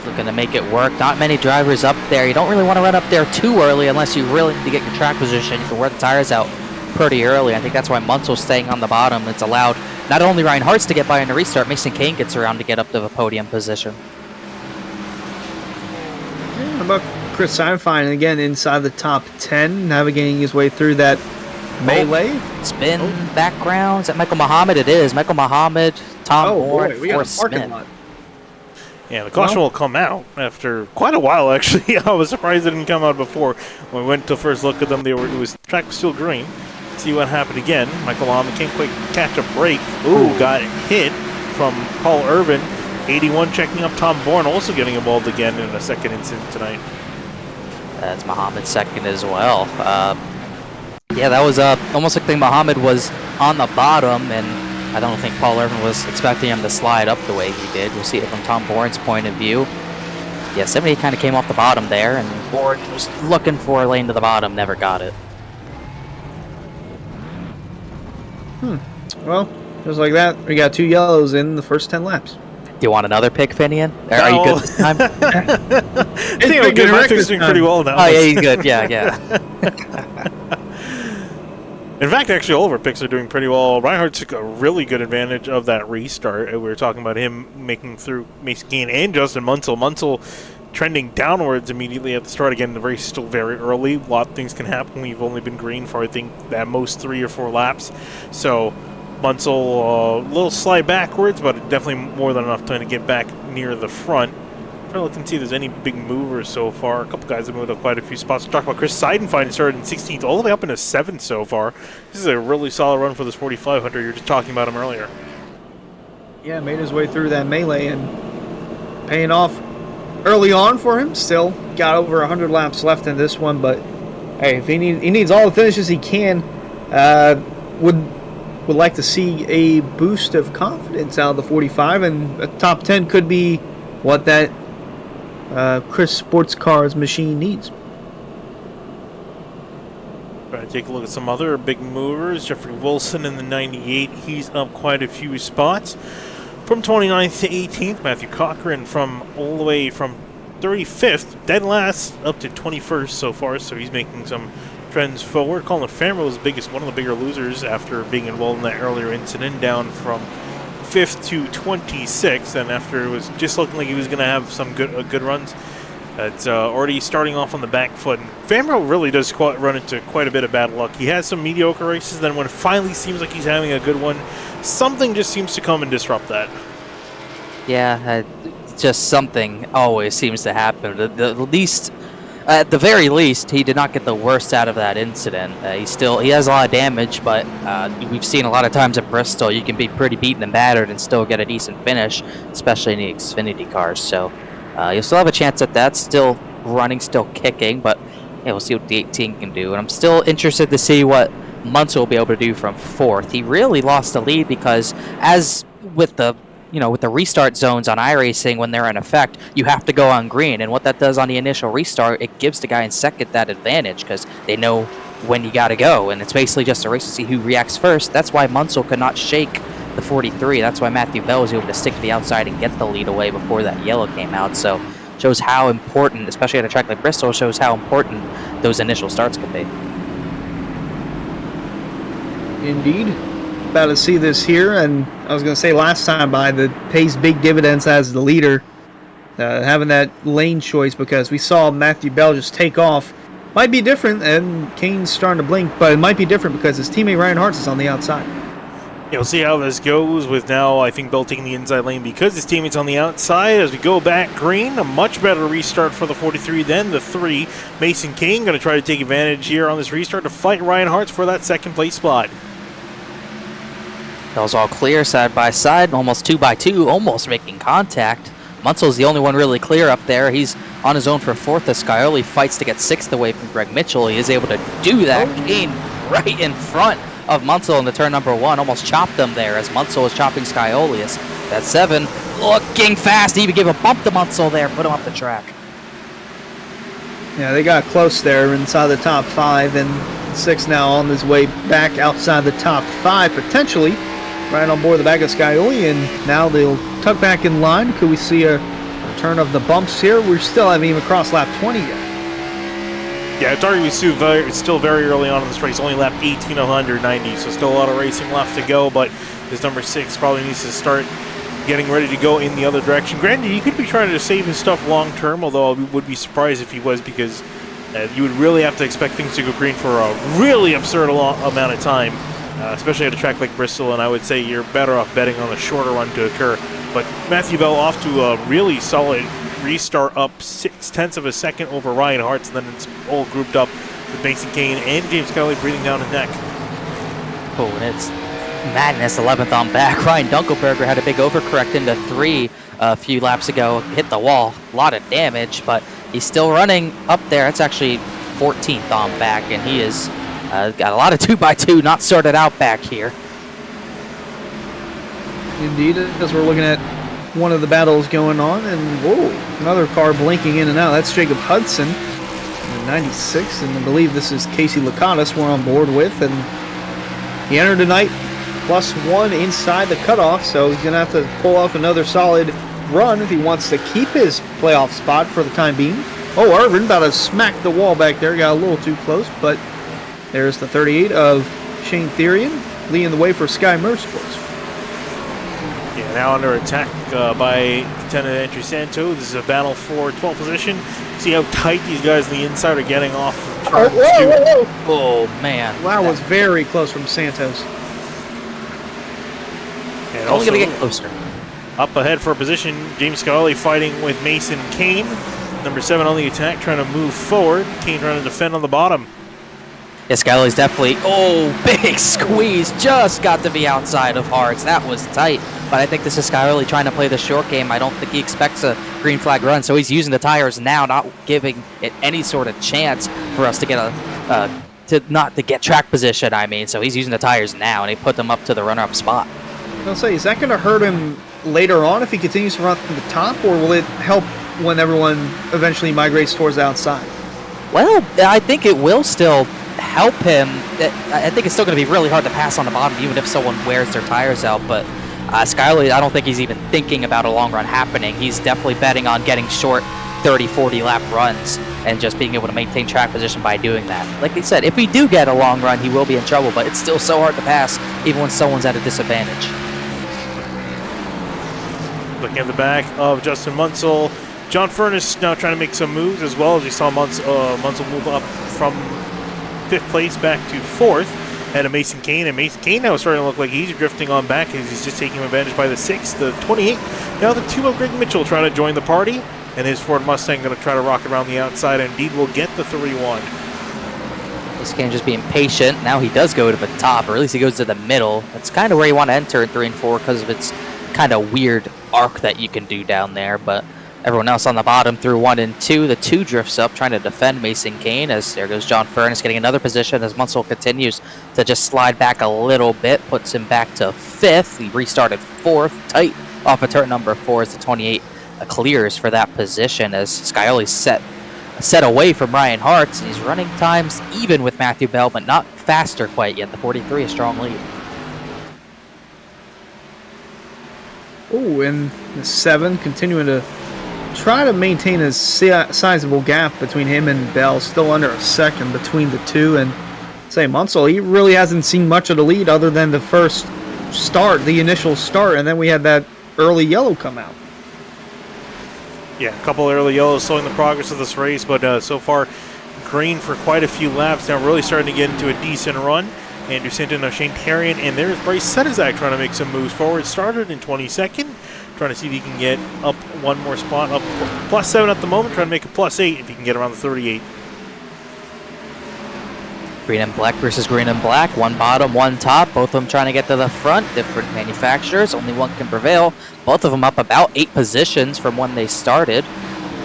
Looking to make it work. Not many drivers up there. You don't really want to run up there too early unless you really need to get your track position. You can wear the tires out pretty early. I think that's why Munsell's staying on the bottom. It's allowed not only Ryan Hartz to get by in the restart, Mason Kane gets around to get up to the podium position. How about Chris Simfine again inside the top 10, navigating his way through that melee? Spin background. Is that Michael Muhammad? It is. Michael Muhammad, Tom Moore, boy, we got a parking lot. Yeah, the caution will come out after quite a while, actually. I was surprised it didn't come out before. When we went to first look at them, the track was still green. Let's see what happened again. Michael Muhammad can't quite catch a break. Ooh, got hit from Paul Irvin. 81 checking up. Tom Bourne also getting involved again in a second incident tonight. That's Muhammad's second as well. Yeah, that was almost like Muhammad was on the bottom, and I don't think Paul Irvin was expecting him to slide up the way he did. We'll see it from Tom Bourne's point of view. Yeah, 78 kind of came off the bottom there, and Bourne was looking for a lane to the bottom, never got it. Well, just like that, we got 2 yellows in the first 10 laps. you want another pick, Finian? Are you good this time? I think I'm good. My pick's doing pretty well now. Oh, yeah, he's good. Yeah. In fact, actually, all of our picks are doing pretty well. Reinhardt took a really good advantage of that restart. We were talking about him making through Mason Kane and Justin Munsell. Munsell trending downwards immediately at the start. Again, the race is still very early. A lot of things can happen. We've only been green for, I think, at most 3 or 4 laps. So Munsell, a little slide backwards, but definitely more than enough time to get back near the front. Trying to look and see if there's any big movers so far. A couple guys have moved up quite a few spots. We're talking about Chris Seidenfein started in 16th, all the way up into 7th so far. This is a really solid run for this 4500. You were just talking about him earlier. Yeah, made his way through that melee and paying off early on for him. Still got over 100 laps left in this one, but hey, if he needs all the finishes he can. Would like to see a boost of confidence out of the 45, and a top 10 could be what that Chris Sports Cars machine needs. Try to take a look at some other big movers. Jeffrey Wilson in the 98. He's up quite a few spots. From 29th to 18th, Matthew Cochran from all the way from 35th, dead last, up to 21st so far, so he's making some trends forward. Colin Farrell was one of the bigger losers after being involved in that earlier incident, down from 5th to 26th, and after it was just looking like he was going to have some good runs, it's already starting off on the back foot. And Farrell really does run into quite a bit of bad luck. He has some mediocre races, then when it finally seems like he's having a good one, something just seems to come and disrupt that. Yeah, just something always seems to happen. At the very least, he did not get the worst out of that incident. He has a lot of damage, but we've seen a lot of times at Bristol, you can be pretty beaten and battered and still get a decent finish, especially in the Xfinity cars. So you'll still have a chance at that. Still running, still kicking, but yeah, we'll see what the 18 can do. And I'm still interested to see what Munsell will be able to do from 4th. He really lost the lead because, as with the restart zones on iRacing, when they're in effect, you have to go on green. And what that does on the initial restart, it gives the guy in second that advantage because they know when you got to go. And it's basically just a race to see who reacts first. That's why Munsell could not shake the 43. That's why Matthew Bell was able to stick to the outside and get the lead away before that yellow came out. So shows how important, especially at a track like Bristol, shows how important those initial starts can be. Indeed. About to see this here, and I was going to say last time that pays big dividends as the leader, having that lane choice, because we saw Matthew Bell just take off. Might be different, and Kane's starting to blink, but it might be different because his teammate Ryan Hartz is on the outside. Yeah, we'll see how this goes with now, I think, Bell taking the inside lane because his teammate's on the outside. As we go back green, a much better restart for the 43 than the 3. Mason Kane going to try to take advantage here on this restart to fight Ryan Hartz for that second place spot. That was all clear side by side, almost 2x2, almost making contact. Munsell's the only one really clear up there. He's on his own for 4th as Scioli fights to get 6th away from Greg Mitchell. He is able to do that. Kane right in front of Munsell in the turn number 1. Almost chopped him there as Munsell is chopping Sciolius. That's 7. Looking fast. He even gave a bump to Munsell there. Put him up the track. Yeah, they got close there inside the top 5, and 6 now on his way back outside the top 5, potentially. Right on board the back of Scioli, and now they'll tuck back in line. Could we see a return of the bumps here? We still haven't even crossed lap 20 yet. Yeah, it's arguably still very early on in this race, only lap 18 of 190, so still a lot of racing left to go, but this number 6 probably needs to start getting ready to go in the other direction. Granted, he could be trying to save his stuff long term, although I would be surprised if he was, because you would really have to expect things to go green for a really absurd amount of time. Especially at a track like Bristol, and I would say you're better off betting on a shorter run to occur. But Matthew Bell off to a really solid restart, up 0.6 of a second over Ryan Hartz, and then it's all grouped up with Mason Kane and James Kelly breathing down his neck. Oh, and it's madness, 11th on back. Ryan Dunkelberger had a big overcorrect into 3 a few laps ago, hit the wall, a lot of damage, but he's still running up there. It's actually 14th on back, and he is got a lot of 2x2 not sorted out back here. Indeed, as we're looking at one of the battles going on, and whoa, another car blinking in and out. That's Jacob Hudson in 96, and I believe this is Casey Lakatos we're on board with, and he entered tonight +1 inside the cutoff, so he's going to have to pull off another solid run if he wants to keep his playoff spot for the time being. Oh, Irvin about to smack the wall back there. Got a little too close, but there's the 38 of Shane Therian leading the way for Sky Motorsports. Yeah, now under attack by Lieutenant Andrew Santo. This is a battle for 12th position. See how tight these guys on the inside are getting off of turn two. Oh, man. That was very close from Santos. And Only going to also get closer. up ahead for a position, James Scully fighting with Mason Kane. Number 7 on the attack, trying to move forward. Kane trying to defend on the bottom. Yeah, Skyler's definitely, big squeeze. Just got to be outside of Hearts. That was tight. But I think this is Skyler trying to play the short game. I don't think he expects a green flag run, so he's using the tires now, not giving it any sort of chance for us to get not to get track position, I mean. So he's using the tires now, and he put them up to the runner-up spot. I'll say, is that going to hurt him later on if he continues to run from the top, or will it help when everyone eventually migrates towards the outside? Well, I think it will still help him. I think it's still going to be really hard to pass on the bottom, even if someone wears their tires out. But Skyler, I don't think he's even thinking about a long run happening. He's definitely betting on getting short 30, 40 lap runs and just being able to maintain track position by doing that. Like they said, if we do get a long run, he will be in trouble, but it's still so hard to pass, even when someone's at a disadvantage. Looking at the back of Justin Munsell. John Furness now trying to make some moves as well, as we saw Munsell move up from 5th place back to 4th. Ahead of Mason Kane, and Mason Kane now is starting to look like he's drifting on back as he's just taking advantage by the 6th, the 28. Now the 2 of Greg Mitchell trying to join the party, and his Ford Mustang going to try to rock around the outside, and indeed will get the 31. This game just being patient. Now he does go to the top, or at least he goes to the middle. That's kind of where you want to enter in 3 and 4 because of its kind of weird arc that you can do down there, but everyone else on the bottom through 1 and 2. The 2 drifts up, trying to defend Mason Kane, as there goes John Furness getting another position as Munsell continues to just slide back a little bit, puts him back to 5th. He restarted 4th, tight off of turn number 4 as the 28 clears for that position, as Scioli's set away from Ryan Hartz. He's running times even with Matthew Bell, but not faster quite yet. The 43, a strong lead. Oh, and the 7 continuing to try to maintain a sizable gap between him and Bell, still under a second between the 2. And say Munsell, he really hasn't seen much of the lead other than the first start, the initial start, and then we had that early yellow come out. Yeah, a couple early yellows slowing the progress of this race, but so far green for quite a few laps. Now really starting to get into a decent run. Andrew Sinton of Shane Tarian, and there's Bryce Setizak trying to make some moves forward. Started in 22nd, trying to see if he can get up one more spot, up +7 at the moment, trying to make a +8 if he can get around the 38. Green and black versus green and black. One bottom, one top. Both of them trying to get to the front. Different manufacturers. Only one can prevail. Both of them up about 8 positions from when they started.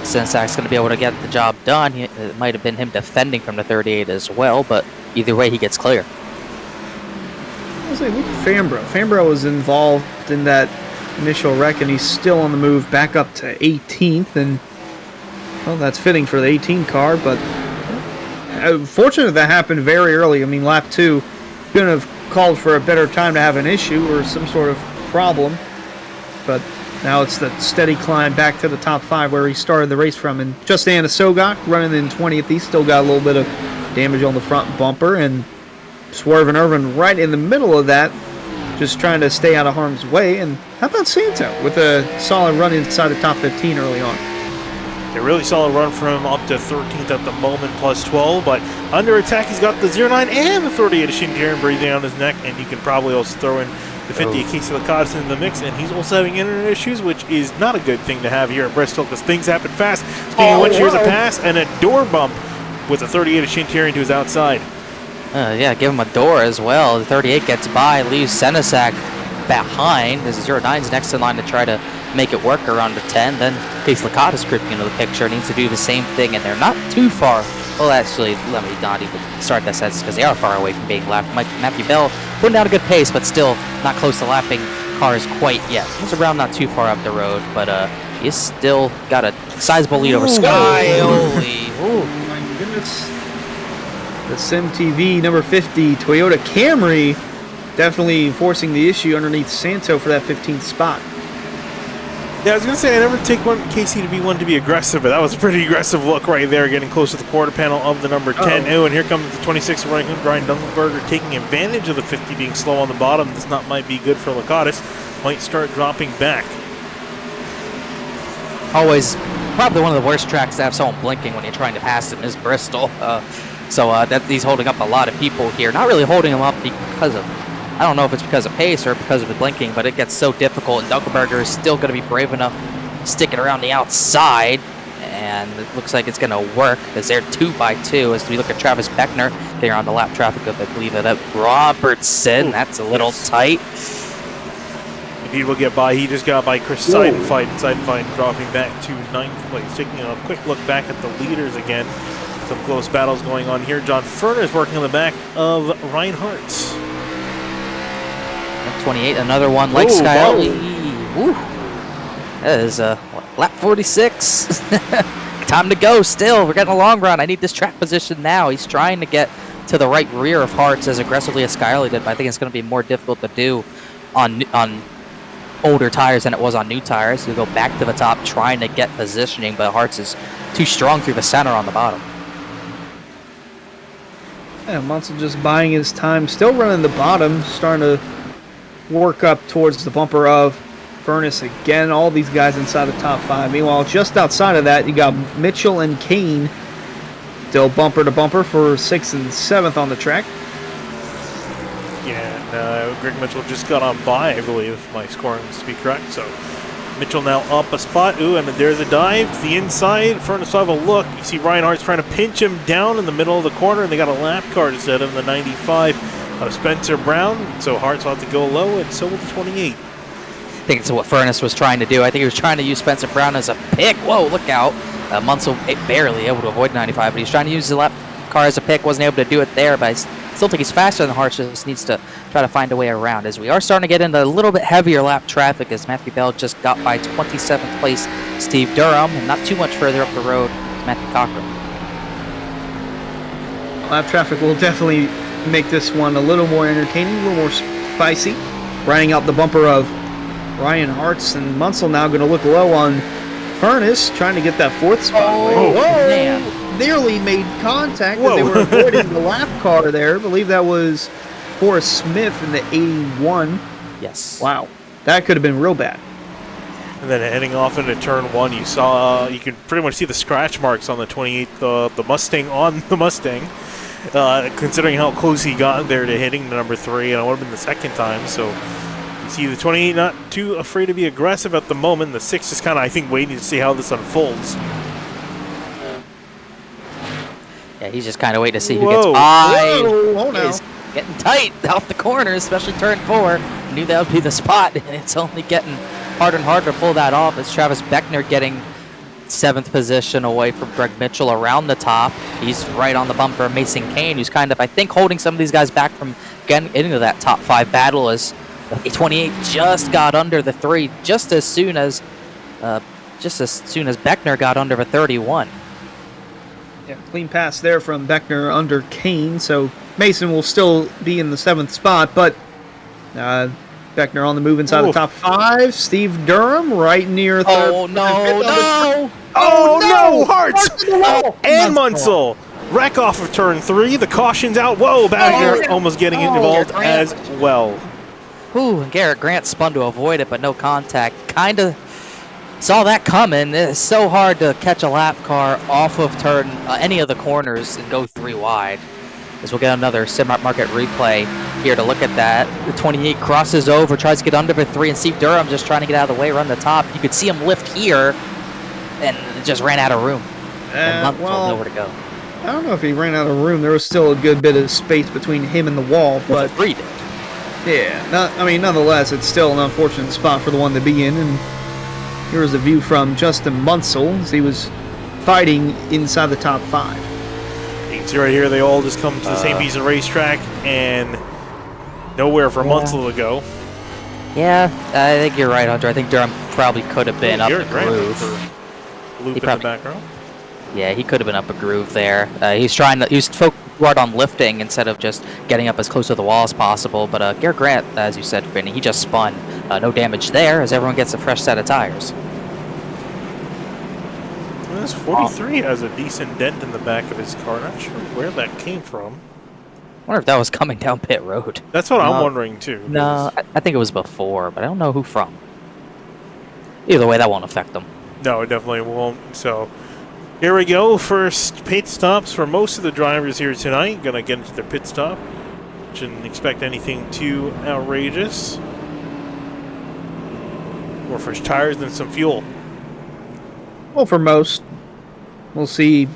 Since that's going to be able to get the job done, it might have been him defending from the 38 as well, but either way, he gets clear. I was like, look at Fambro. Fambro was involved in that initial wreck, and he's still on the move back up to 18th, and well, that's fitting for the 18 car, but fortunate that happened very early. I mean, lap 2 couldn't have called for a better time to have an issue or some sort of problem, but now it's the steady climb back to the top 5 where he started the race from. And Justin Sogok running in 20th. He's still got a little bit of damage on the front bumper, and Swerve and Irvin right in the middle of that, just trying to stay out of harm's way. And how about Santo with a solid run inside the top 15 early on? A really solid run for him, up to 13th at the moment, +12. But under attack, he's got the 09 and the 38 of Shinjiren breathing on his neck, and you can probably also throw in the 50 case of the Codis in the mix. And he's also having internet issues, which is not a good thing to have here at Bristol because things happen fast. Speaking of which, here's a pass and a door bump with the 38 of Shinjiren to his outside. Yeah, give him a door as well. The 38 gets by, leaves Senesac behind. This is 09's next in line to try to make it work around the 10. Then Case Licata is creeping into the picture, needs to do the same thing, and they're not too far. Well, actually, let me not even start that sentence because they are far away from being lapped. Matthew Bell putting down a good pace, but still not close to lapping cars quite yet. He's around not too far up the road, but he's still got a sizable lead over Scioli. Oh my goodness. The SimTV number 50 Toyota Camry definitely forcing the issue underneath Santo for that 15th spot. Yeah, I was going to say, I never take Casey to be one to be aggressive, but that was a pretty aggressive look right there, getting close to the quarter panel of the number 10. Oh, and here comes the 26 Ryan Dunkelberger taking advantage of the 50 being slow on the bottom. This might be good for Lakatos. Might start dropping back. Always probably one of the worst tracks to have someone blinking when you're trying to pass them is Bristol. So that he's holding up a lot of people here. Not really holding them up because of, I don't know if it's because of pace or because of the blinking, but it gets so difficult, and Dunkelberger is still going to be brave enough sticking around the outside, and it looks like it's going to work as they're 2 by 2 as we look at Travis Beckner getting around the lap traffic of, I believe, Robertson. That's a little tight. If he will get by, he just got by Chris Seidenfeld, dropping back to 9th place. Taking a quick look back at the leaders again. Some close battles going on here. John Furness working on the back of Ryan Hartz. 28, another one like Skyoli. That is lap 46. Time to go still. We're getting a long run. I need this track position now. He's trying to get to the right rear of Hartz as aggressively as Skyoli did, but I think it's going to be more difficult to do on older tires than it was on new tires. He'll go back to the top trying to get positioning, but Hartz is too strong through the center on the bottom. Yeah, Munsell just buying his time, still running the bottom, starting to work up towards the bumper of Furness again. All these guys inside the top 5. Meanwhile, just outside of that, you got Mitchell and Kane still bumper to bumper for 6th and 7th on the track. Yeah, and Greg Mitchell just got on by, I believe, if my scoring is to be correct. So Mitchell now up a spot. Ooh, and there's a dive to the inside. Furness will have a look. You see Ryan Hart's trying to pinch him down in the middle of the corner, and they got a lap car instead of the 95 of Spencer Brown. So Hart's will have to go low, and so will the 28. I think it's what Furness was trying to do. I think he was trying to use Spencer Brown as a pick. Whoa, look out. Munsell barely able to avoid 95, but he's trying to use the lap car as a pick. Wasn't able to do it there, but I still think he's faster than Hartz. Just needs to try to find a way around, as we are starting to get into a little bit heavier lap traffic, as Matthew Bell just got by 27th place Steve Durham, and not too much further up the road Matthew Cochran. Lap traffic will definitely make this one a little more entertaining, a little more spicy. Riding out the bumper of Ryan Hartz, and Munsell now going to look low on Furness, trying to get that 4th spot. Oh, man. Nearly made contact as they were avoiding the lap car there. I believe that was Forrest Smith in the 81. Yes. Wow. That could have been real bad. And then heading off into turn 1, you can pretty much see the scratch marks on the 28, the Mustang on the Mustang. Considering how close he got there to hitting the number 3, and it would have been the second time. So you see the 28 not too afraid to be aggressive at the moment. The 6 is kind of, I think, waiting to see how this unfolds. Yeah, he's just kind of waiting to see who gets by. Whoa, It's getting tight off the corner, especially turn 4. Knew that would be the spot, and it's only getting harder and harder to pull that off. It's Travis Beckner getting 7th position away from Greg Mitchell around the top. He's right on the bumper of Mason Kane, who's kind of, I think, holding some of these guys back from getting into that top 5 battle, as the 28 just got under the 3 just as soon as Beckner got under the 31. Yeah, clean pass there from Beckner under Kane, so Mason will still be in the 7th spot, but Beckner on the move inside the top 5. Steve Durham right near 3rd. Oh, no. Oh, no! Hartz! And Munsell! Wreck off of turn 3. The caution's out. Whoa, Beckner almost getting involved as well. Ooh, and Garrett Grant spun to avoid it, but no contact. Kind of saw that coming. It's so hard to catch a lap car off of turn any of the corners and go 3 wide. As we'll get another Sim-Market replay here to look at that. The 28 crosses over, tries to get under the 3, and Steve Durham just trying to get out of the way, run the top. You could see him lift here, and it just ran out of room. And well, nowhere to go. I don't know if he ran out of room. There was still a good bit of space between him and the wall, but 3 did. Yeah, nonetheless, it's still an unfortunate spot for the one to be in. And here's a view from Justin Munsell as he was fighting inside the top 5. You can see right here, they all just come to the same piece of racetrack, and nowhere for Munsell to go. Yeah, I think you're right, Hunter. I think Durham probably could have been up the groove. Loop in the back row. Yeah, he could have been up a groove there. He's focused hard on lifting instead of just getting up as close to the wall as possible. But Garrett Grant, as you said, Vinny, he just spun. No damage there, as everyone gets a fresh set of tires. This 43 has a decent dent in the back of his car. Not sure where that came from. I wonder if that was coming down pit road. That's what I'm wondering too. No, I think it was before, but I don't know who from. Either way, that won't affect them. No, it definitely won't. So here we go. First pit stops for most of the drivers here tonight. Gonna get into their pit stop. Shouldn't expect anything too outrageous. More fresh tires than some fuel. Well, for most, we'll see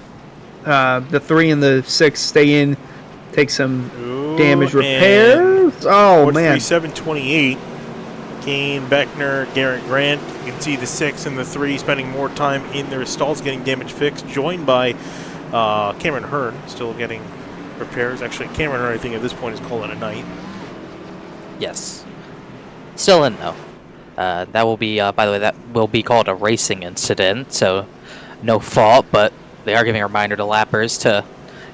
the 3 and the 6 stay in, take some damage repairs. Oh, man. 728. Kane, Beckner, Garrett Grant. You can see the 6 and the 3 spending more time in their stalls getting damage fixed, joined by Cameron Hearn, still getting repairs. Actually, Cameron Hearn, I think at this point, is calling it a night. Yes. Still in, though. That will be, by the way, that will be called a racing incident, so no fault, but they are giving a reminder to lappers to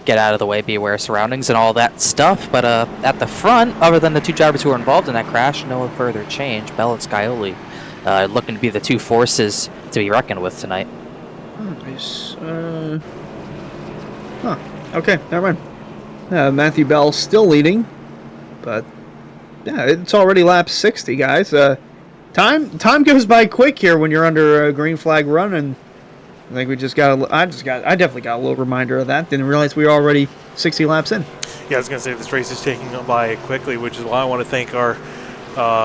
get out of the way, be aware of surroundings and all that stuff. But at the front, other than the 2 drivers who were involved in that crash, no further change. Bell and Scioli looking to be the 2 forces to be reckoned with tonight. Nice. Okay, never mind. Matthew Bell still leading, but yeah, it's already lap 60, guys. Time goes by quick here when you're under a green flag run, and I think we just got. I definitely got a little reminder of that. Didn't realize we were already 60 laps in. Yeah, I was going to say this race is taking by quickly, which is why I want to thank our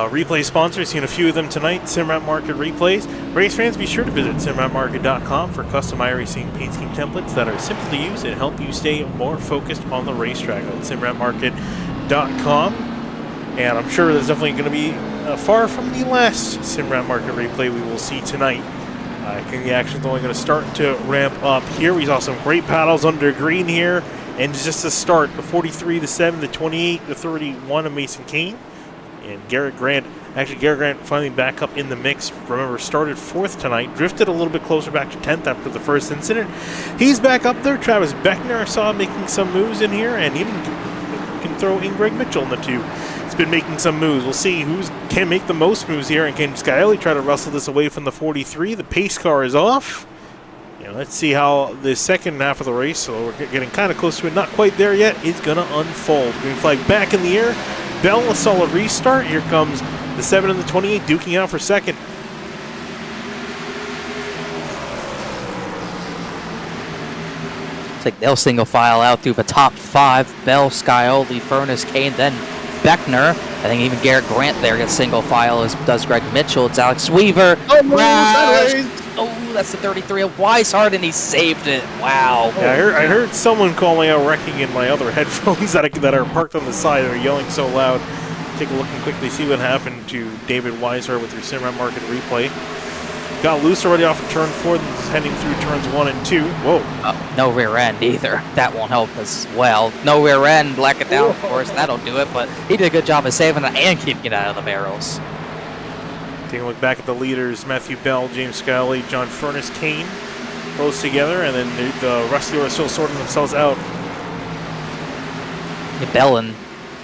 replay sponsors. Seen a few of them tonight. Simrat Market Replays. Race fans, be sure to visit simratmarket.com for custom iRacing paint scheme templates that are simple to use and help you stay more focused on the racetrack. At simratmarket.com. And I'm sure there's definitely going to be far from the last Simrat Market replay we will see tonight. I think the action's only going to start to ramp up here. We saw some great paddles under green here. And just to start, the 43, the 7, the 28, the 31 of Mason Kane. And Garrett Grant, actually Garrett Grant finally back up in the mix. Remember, started 4th tonight, drifted a little bit closer back to 10th after the first incident. He's back up there. Travis Beckner I saw making some moves in here, and even can throw in Greg Mitchell in the 2. He's been making some moves. We'll see who can make the most moves here, and can Scioli try to wrestle this away from the 43. The pace car is off. Let's see how the second half of the race, so we're getting kind of close to it, not quite there yet, is going to unfold. Green flag back in the air. Bell, a solid restart. Here comes the 7 and the 28 duking out for second. It's like they'll single file out through the top 5. Bell, Scioli, Furness, Kane, then Beckner. I think even Garrett Grant there gets single file, as does Greg Mitchell. It's Alex Weaver. Oh, that's the 33 of Weishart, and he saved it. Wow. Yeah, I heard someone calling out wrecking in my other headphones that are parked on the side. They're yelling so loud. Take a look and quickly see what happened to David Weishart with your Simrat Market replay. Got loose already off of turn 4, then is heading through turns 1 and 2. Whoa. No rear end either. That won't help as well. No rear end, black it down, of course. That'll do it, but he did a good job of saving it and keeping it out of the barrels. Taking a look back at the leaders, Matthew Bell, James Scioli, John Furness, Kane, close together, and then the rest of you are still sorting themselves out. Yeah, Bell and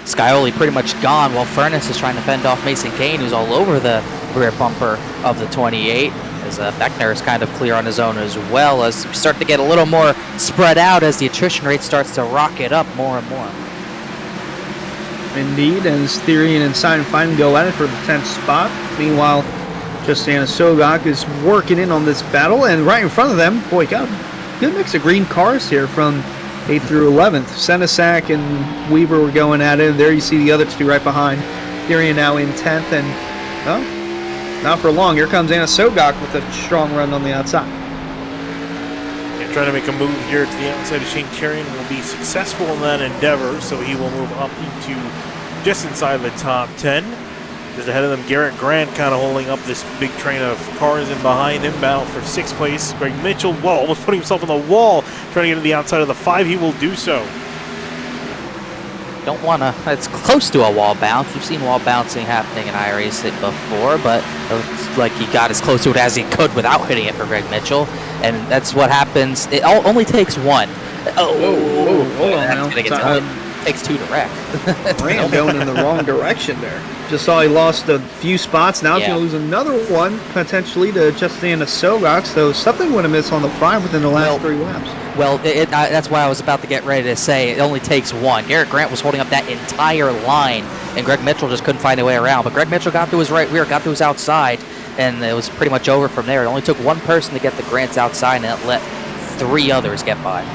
Scioli pretty much gone, while Furness is trying to fend off Mason Kane, who's all over the rear bumper of the 28. As Beckner is kind of clear on his own as well, as we start to get a little more spread out as the attrition rate starts to rocket up more and more. Indeed, as Therian and Seinfeld go at it for the 10th spot. Meanwhile, Justana Sogak is working in on this battle, and right in front of them, boy, got a good mix of green cars here from 8th through 11th. Senesac and Weaver were going at it, and there you see the other 2 right behind. Therian now in 10th, and, well, not for long. Here comes Anna Sogak with a strong run on the outside. Yeah, trying to make a move here to the outside of Shane Carrion will be successful in that endeavor, so he will move up into just inside the top 10. Just ahead of them, Garrett Grant kind of holding up this big train of cars in behind him, battle for 6th place. Greg Mitchell, almost putting himself on the wall, trying to get to the outside of the 5. He will do so. Don't want to, it's close to a wall bounce. We've seen wall bouncing happening in iRacing before, but it looks like he got as close to it as he could without hitting it for Greg Mitchell, and that's what happens. It only takes one. Hold on now. Takes two to wreck. Grant going in the wrong direction there. Just saw he lost a few spots. Now he's Yeah. going to lose another one, potentially, to Justin Sogok. So something would have missed on the 5 within the last 3 laps. Well, that's why I was about to get ready to say it only takes one. Garrett Grant was holding up that entire line, and Greg Mitchell just couldn't find a way around. But Greg Mitchell got to his right rear, got to his outside, and it was pretty much over from there. It only took one person to get the Grants outside, and it let 3 others get by.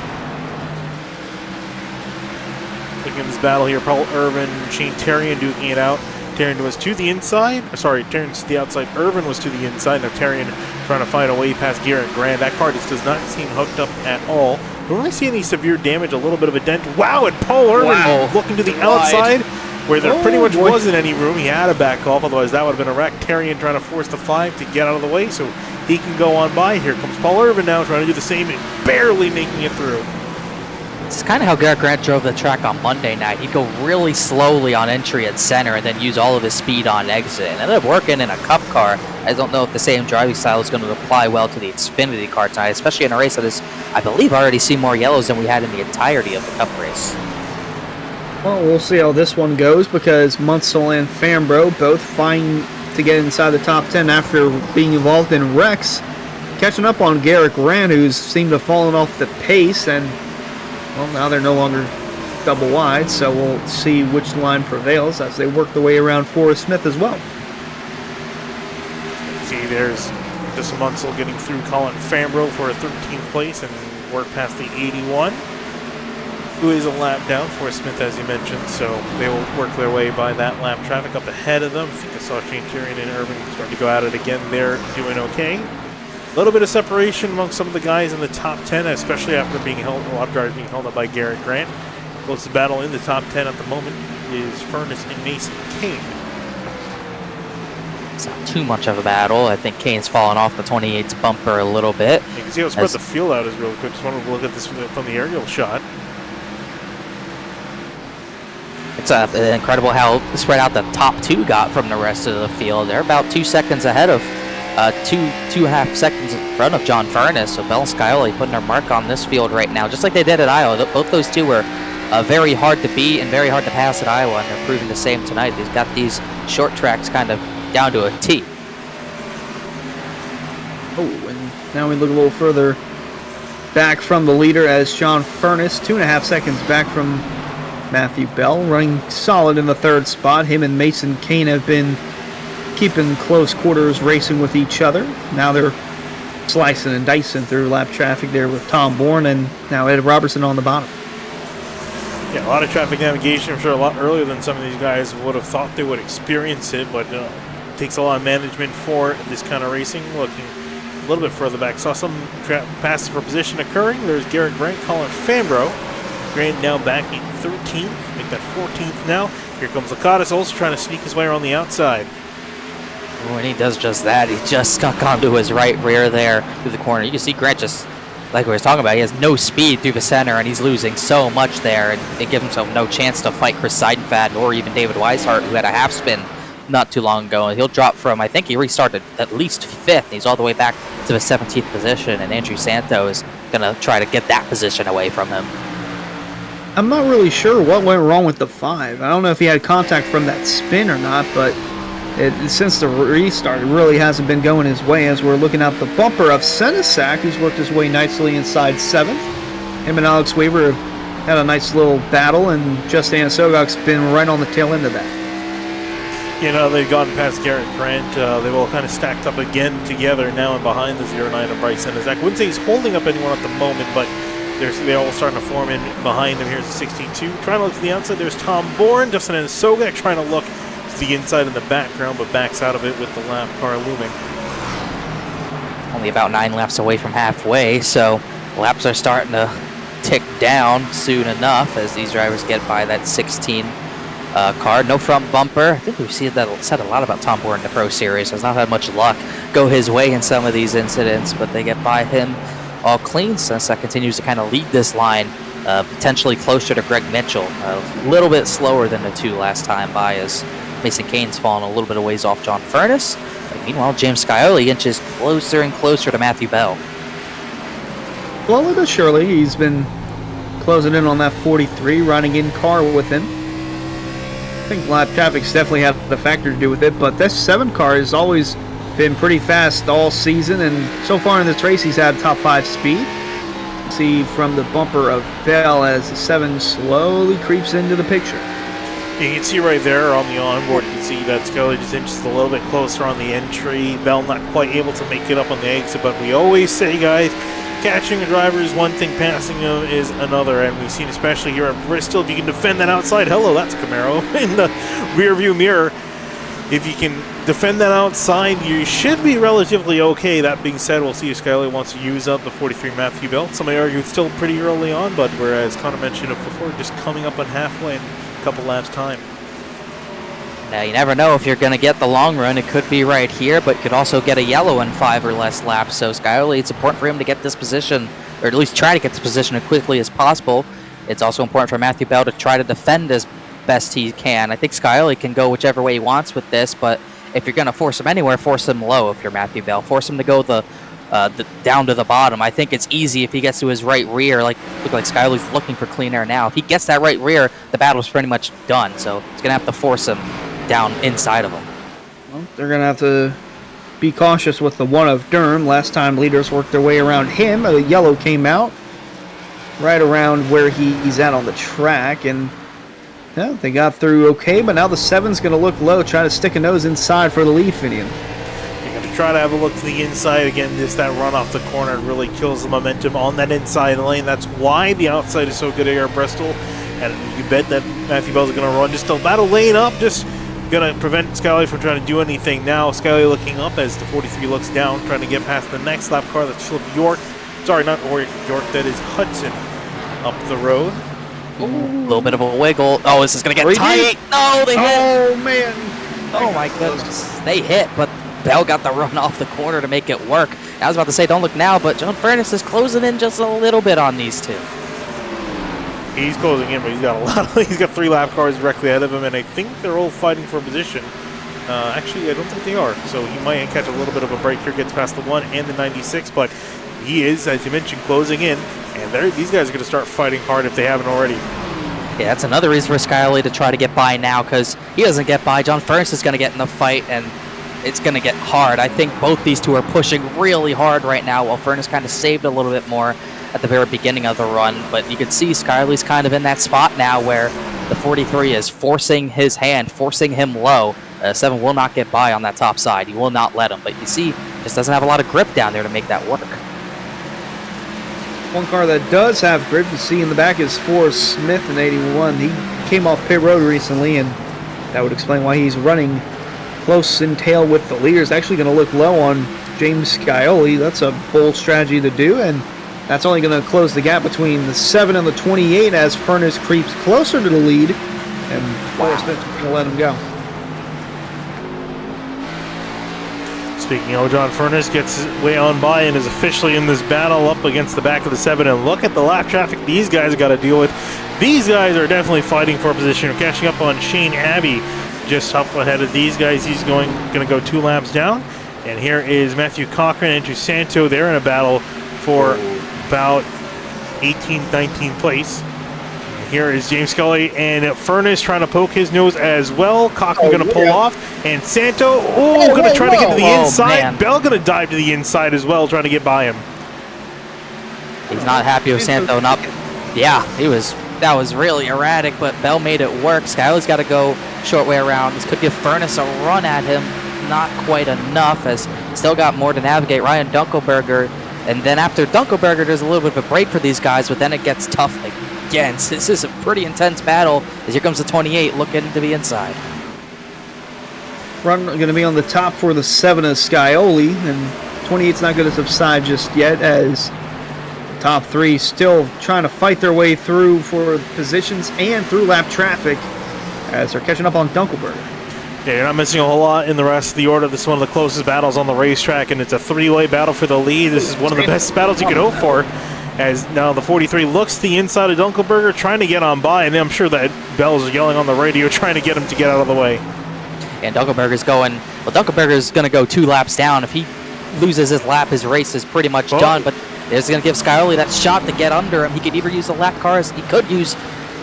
Looking at this battle here, Paul Irvin, Shane Terrian duking it out. Terrian was to the inside. Sorry, Terrian's to the outside. Irvin was to the inside. Now Terrian trying to find a way past Garrett Grant. That car just does not seem hooked up at all. Don't really see any severe damage, a little bit of a dent. Wow, and Paul Irvin looking to the outside where there pretty much wasn't any room. He had to back off, otherwise that would have been a wreck. Terrian trying to force the 5 to get out of the way so he can go on by. Here comes Paul Irvin now trying to do the same and barely making it through. It's kind of how Garrett Grant drove the track on Monday night. He'd go really slowly on entry at center and then use all of his speed on exit. And ended up working in a Cup car. I don't know if the same driving style is going to apply well to the Xfinity car tonight, especially in a race that is, I believe, already seen more yellows than we had in the entirety of the Cup race. Well, we'll see how this one goes because Munsell and Fambro both fighting to get inside the top 10 after being involved in wrecks. Catching up on Garrett Grant, who's seemed to have fallen off the pace, and well, now they're no longer double wide, so we'll see which line prevails as they work their way around Forrest Smith as well. See, there's just Munsell getting through Colin Fambro for a 13th place and work past the 81, who is a lap down for Smith, as you mentioned, so they will work their way by that lap traffic up ahead of them. I think I saw Shane Terrian and Irving starting to go at it again. They're doing okay. A little bit of separation among some of the guys in the top 10, especially after being held, a lot of drivers being held up by Garrett Grant. Closest battle in the top 10 at the moment is Furness and Mason Kane. It's not too much of a battle. I think Kane's fallen off the 28's bumper a little bit. You can see how spread the field out is really quick. Just wanted to look at this from the aerial shot. It's incredible how spread out the top 2 got from the rest of the field. They're about 2 seconds ahead of 2.5 seconds in front of John Furness. So Bell and Scioli putting their mark on this field right now, just like they did at Iowa. Both those 2 were very hard to beat and very hard to pass at Iowa, and they're proving the same tonight. They've got these short tracks kind of down to a T. Oh, and now we look a little further back from the leader as John Furness, 2.5 seconds back from Matthew Bell, running solid in the 3rd spot. Him and Mason Kane have been keeping close quarters, racing with each other. Now they're slicing and dicing through lap traffic there with Tom Bourne and now Ed Robertson on the bottom. Yeah, a lot of traffic navigation. I'm sure a lot earlier than some of these guys would have thought they would experience it, but it takes a lot of management for this kind of racing. Looking a little bit further back, saw some passes for position occurring. There's Garrett Grant, Colin Fambro. Grant now back in 13th, make that 14th now. Here comes Lakatos also trying to sneak his way around the outside. When he does just that, he just got onto his right rear there through the corner. You can see Grant just, like we were talking about, he has no speed through the center, and he's losing so much there, and it gives himself no chance to fight Chris Seidenfeld or even David Weishart, who had a half spin not too long ago. And he'll drop from, I think he restarted at least 5th. He's all the way back to the 17th position, and Andrew Santo is going to try to get that position away from him. I'm not really sure what went wrong with the 5. I don't know if he had contact from that spin or not, but since the restart, it really hasn't been going his way as we're looking at the bumper of Senesac, who's worked his way nicely inside 7th. Him and Alex Weaver have had a nice little battle, and Justin Sogok's been right on the tail end of that. You know, they've gone past Garrett Grant. They've all kind of stacked up again together now and behind the 09 of Bryce Senesac. I wouldn't say he's holding up anyone at the moment, but they're all starting to form in behind him. Here's the 62. Trying to look to the outside, there's Tom Bourne. Justin Sogok trying to look the inside in the background, but backs out of it with the lap car looming. Only about 9 laps away from halfway, so laps are starting to tick down soon enough as these drivers get by that 16 car. No front bumper. I think we've said a lot about Tom Bourne in the Pro Series. Has not had much luck go his way in some of these incidents, but they get by him all clean. Since that continues to kind of lead this line, potentially closer to Greg Mitchell. A little bit slower than the 2 last time by as Mason Kane's fallen a little bit of ways off John Furness. But meanwhile, James Scioli inches closer and closer to Matthew Bell. Slowly but surely, he's been closing in on that 43, running in car with him. I think lap traffic's definitely had the factor to do with it, but this 7 car has always been pretty fast all season, and so far in this race he's had top 5 speed. See from the bumper of Bell as the 7 slowly creeps into the picture. You can see right there on the onboard, you can see that Scully just inches a little bit closer on the entry. Bell not quite able to make it up on the exit, but we always say, guys, catching a driver is one thing, passing him is another, and we've seen especially here at Bristol, if you can defend that outside, hello, that's Camaro, in the rear view mirror. If you can defend that outside, you should be relatively okay. That being said, we'll see if Skyler wants to use up the 43 Matthew Bell. Somebody argued it's still pretty early on, but whereas Connor mentioned it before, just coming up on halfway in a couple laps time. Now, you never know if you're going to get the long run. It could be right here, but could also get a yellow in 5 or less laps. So Skyler, it's important for him to get this position, or at least try to get this position as quickly as possible. It's also important for Matthew Bell to try to defend as best he can. I think Skyler can go whichever way he wants with this, but if you're going to force him anywhere, force him low if you're Matthew Bell. Force him to go the down to the bottom. I think it's easy if he gets to his right rear. Look like Skyler's looking for clean air now. If he gets that right rear, the battle's pretty much done. So he's going to have to force him down inside of him. Well, they're going to have to be cautious with the one of Durham. Last time leaders worked their way around him. The yellow came out right around where he's at on the track, and yeah, they got through okay, but now the 7's going to look low, try to stick a nose inside for the lead, Finian. You're going to try to have a look to the inside. Again, just that run off the corner really kills the momentum on that inside lane. That's why the outside is so good here at Bristol. And you bet that Matthew Bell's going to run just a battle lane up, just going to prevent Scully from trying to do anything. Now Scully looking up as the 43 looks down, trying to get past the next lap car. That's Philip York. Sorry, not York, that is Hudson up the road. A little bit of a wiggle. Oh, this is going to get tight. No, they hit. Oh, man. Oh, my goodness. They hit, but Bell got the run off the corner to make it work. I was about to say, don't look now, but John Furness is closing in just a little bit on these two. He's closing in, but he's got a lot. He's got 3 lap cars directly ahead of him, and I think they're all fighting for position. Actually, I don't think they are. So he might catch a little bit of a break here, gets past the 1 and the 96, but he is, as you mentioned, closing in. And these guys are going to start fighting hard if they haven't already. Yeah, that's another reason for Skyley to try to get by now, because he doesn't get by. John Furness is going to get in the fight, and it's going to get hard. I think both these two are pushing really hard right now, while Furness kind of saved a little bit more at the very beginning of the run. But you can see Skyley's kind of in that spot now where the 43 is forcing his hand, forcing him low. 7 will not get by on that top side. He will not let him. But you see, just doesn't have a lot of grip down there to make that work. One car that does have grip, you see in the back, is Forrest Smith in 81. He came off pit road recently, and that would explain why he's running close in tail with the leaders. Actually going to look low on James Scioli. That's a bold strategy to do, and that's only going to close the gap between the 7 and the 28 as Furness creeps closer to the lead, and Forrest Smith is going to let him go. Speaking of, John Furness gets way on by and is officially in this battle up against the back of the 7. And look at the lap traffic these guys got to deal with. These guys are definitely fighting for a position. We're catching up on Shane Abbey just up ahead of these guys. He's going to go 2 laps down. And here is Matthew Cochran and Andrew Santo. They're in a battle for about 18th, 19th place. Here is James Scully and Furness trying to poke his nose as well. Cochran going to pull off. And Santo, going to try to get to the inside. Man. Bell going to dive to the inside as well, trying to get by him. He's not happy with Santo. Yeah, that was really erratic, but Bell made it work. Skyler's got to go short way around. This could give Furness a run at him. Not quite enough, as still got more to navigate. Ryan Dunkelberger. And then after Dunkelberger, there's a little bit of a break for these guys, but then it gets tough again. So this is a pretty intense battle, as here comes the 28 looking to the inside. Run going to be on the top for the 7 of Scioli, and 28's not going to subside just yet, as the top 3 still trying to fight their way through for positions and through lap traffic as they're catching up on Dunkelberger. Yeah, you're not missing a whole lot in the rest of the order. This is one of the closest battles on the racetrack, and it's a 3-way battle for the lead. This is one of the best battles you could hope for, as now the 43 looks to the inside of Dunkelberger, trying to get on by, and I'm sure that Bell's yelling on the radio, trying to get him to get out of the way. And Dunkelberger's going, well, Dunkelberger's going to go 2 laps down. If he loses his lap, his race is pretty much done, but It's going to give Scioli that shot to get under him. He could either use the lap cars. He could use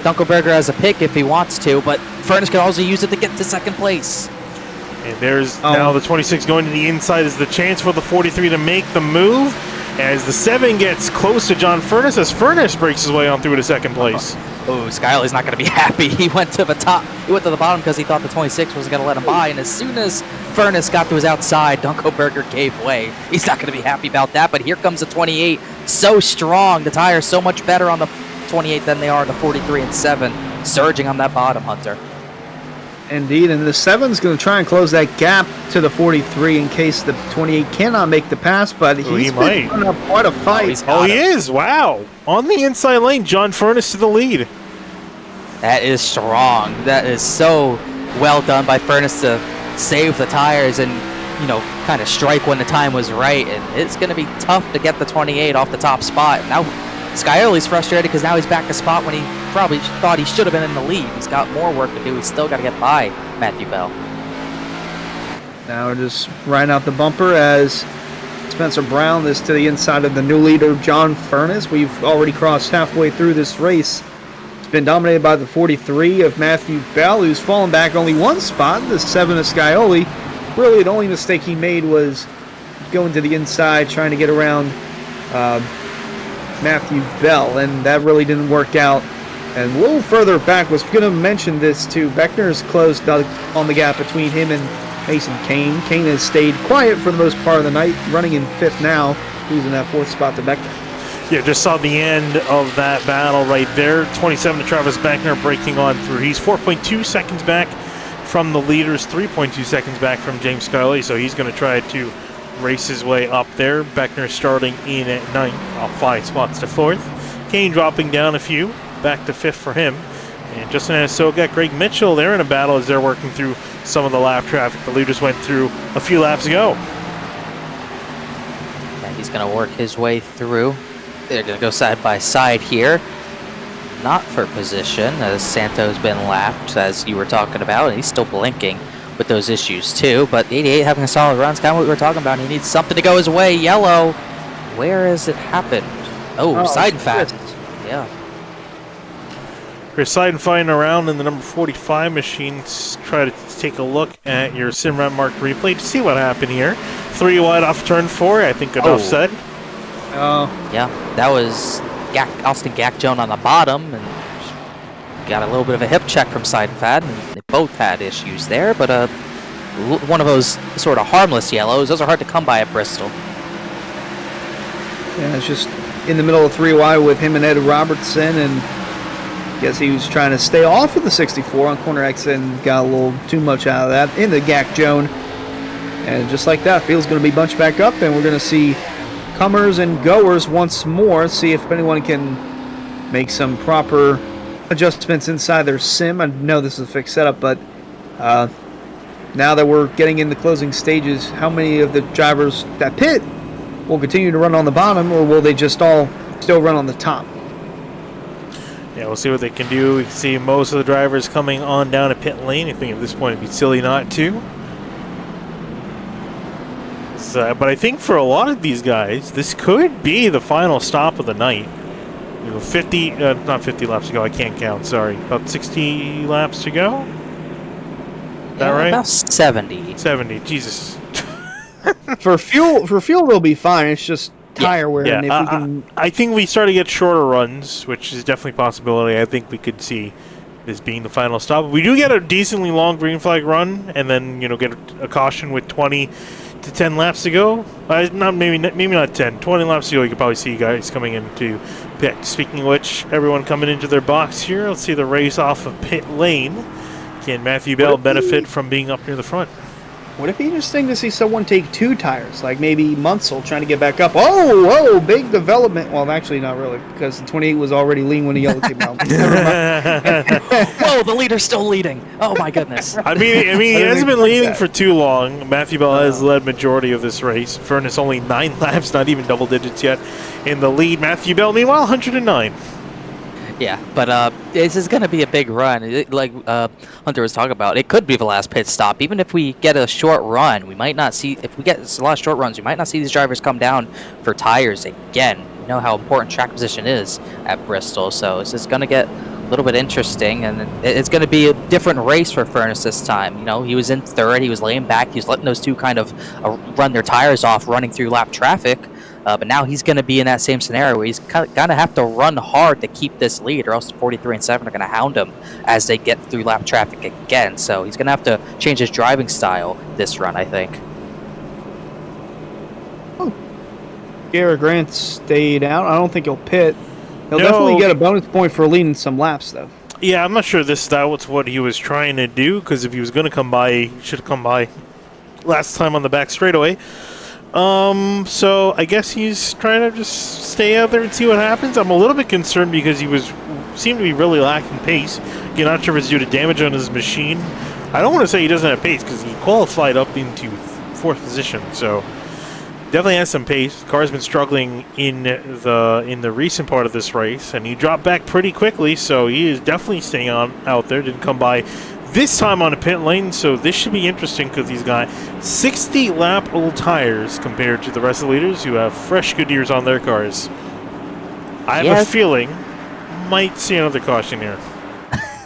Dunkelberger as a pick if he wants to, but Furnace could also use it to get to second place. And there's now the 26 going to the inside is the chance for the 43 to make the move. As the 7 gets close to John Furnace, as Furnace breaks his way on through to second place. Oh, Scioli's not going to be happy. He went to the top. He went to the bottom because he thought the 26 wasn't going to let him by. And as soon as Furnace got to his outside, Dunkelberger gave way. He's not going to be happy about that. But here comes the 28. So strong. The tires so much better on the 28 than they are the 43 and 7. Surging on that bottom, Hunter. Indeed, and the 7's going to try and close that gap to the 43 in case the 28 cannot make the pass, but he's been putting up quite a fight. Oh, he is. Wow. On the inside lane, John Furnace to the lead. That is strong. That is so well done by Furnace to save the tires and, you know, kind of strike when the time was right. And it's going to be tough to get the 28 off the top spot. Now, Scioli's frustrated because now he's back a spot when he probably thought he should have been in the lead. He's got more work to do. He's still got to get by Matthew Bell. Now we're just riding out the bumper as Spencer Brown is to the inside of the new leader, John Furnace. We've already crossed halfway through this race. It's been dominated by the 43 of Matthew Bell, who's fallen back only one spot, the 7 of Scioli. Really, the only mistake he made was going to the inside, trying to get around Matthew Bell, and that really didn't work out. And a little further back, was going to mention this too, Beckner's closed on the gap between him and Mason Kane. Kane has stayed quiet for the most part of the night, running in 5th now, losing that 4th spot to Beckner. Yeah, just saw the end of that battle right there. 27 to Travis Beckner breaking on through. He's 4.2 seconds back from the leaders, 3.2 seconds back from James Scully, so he's going to try to race his way up there. Beckner starting in at 9th, off 5 spots to 4th. Kane dropping down a few, back to 5th for him. And Justin Anaso got Greg Mitchell. They're in a battle as they're working through some of the lap traffic the leaders went through a few laps ago. And he's going to work his way through. They're going to go side by side here. Not for position, as Santo's been lapped, as you were talking about, and he's still blinking with those issues too. But 88 having a solid run is kind of what we were talking about. He needs something to go his way. Yellow. Where has it happened? Oh, side fast. Yeah. Chris Seidenfein around in the number 45 machine. Try to take a look at your SimRat Mark replay to see what happened here. 3 wide off turn 4, I think enough said. Yeah, that was Austin Gakjone on the bottom, and got a little bit of a hip check from Seidenfein, and they both had issues there, but one of those sort of harmless yellows. Those are hard to come by at Bristol. Yeah, it's just in the middle of 3 wide with him and Ed Robertson, and I guess he was trying to stay off of the 64 on corner exit and got a little too much out of that in the Gakjone. And just like that, field's going to be bunched back up, and we're going to see comers and goers once more, see if anyone can make some proper adjustments inside their sim. I know this is a fixed setup, but now that we're getting in the closing stages, how many of the drivers that pit will continue to run on the bottom, or will they just all still run on the top? Yeah, we'll see what they can do. We can see most of the drivers coming on down to pit lane. I think at this point it'd be silly not to. But I think for a lot of these guys, this could be the final stop of the night. You know, not 50 laps to go. I can't count. Sorry, about 60 laps to go. Is that right? About 70. 70. Jesus. For fuel, they'll be fine. It's just tire wear. Yeah, And if we can... I think we start to get shorter runs, which is definitely a possibility. I think we could see this being the final stop. We do get a decently long green flag run, and then get a caution with 20 to 10 laps to go. Maybe not 10. 20 laps to go. You could probably see guys coming into pit. Speaking of which, everyone coming into their box here. Let's see the race off of pit lane. Can Matthew Bell benefit from being up near the front? Would it be interesting to see someone take 2 tires, like maybe Munsell trying to get back up? Oh, big development. Well, actually not really, because the 28 was already lean when the yellow came out. Whoa, the leader's still leading. Oh my goodness. I mean, he hasn't been leading for too long. Matthew Bell has led majority of this race. Furnace only 9 laps, not even double digits yet in the lead. Matthew Bell, meanwhile, 109. Yeah, but this is going to be a big run. Like Hunter was talking about, it could be the last pit stop. Even if we get a short run, we might not see, if we get a lot of short runs, we might not see these drivers come down for tires again. We know how important track position is at Bristol, so it's just going to get a little bit interesting, and it's going to be a different race for Furness this time. You know, he was in third, he was laying back, he was letting those two kind of run their tires off, running through lap traffic. But now he's going to be in that same scenario where he's going to have to run hard to keep this lead, or else the 43 and 7 are going to hound him as they get through lap traffic again. So he's going to have to change his driving style this run, I think. Garrett Grant stayed out. I don't think he'll pit. He'll definitely get a bonus point for leading some laps, though. Yeah, I'm not sure that was what he was trying to do, because if he was going to come by, he should have come by last time on the back straightaway. So I guess he's trying to just stay out there and see what happens. I'm a little bit concerned because seemed to be really lacking pace. Again, not sure if it's due to damage on his machine. I don't want to say he doesn't have pace because he qualified up into 4th position, so definitely has some pace. The car's been struggling in the recent part of this race, and he dropped back pretty quickly, so he is definitely staying out there. Didn't come by this time on a pit lane, so this should be interesting because he's got 60 lap old tires compared to the rest of the leaders who have fresh Goodyears on their cars. I have a feeling might see another caution here.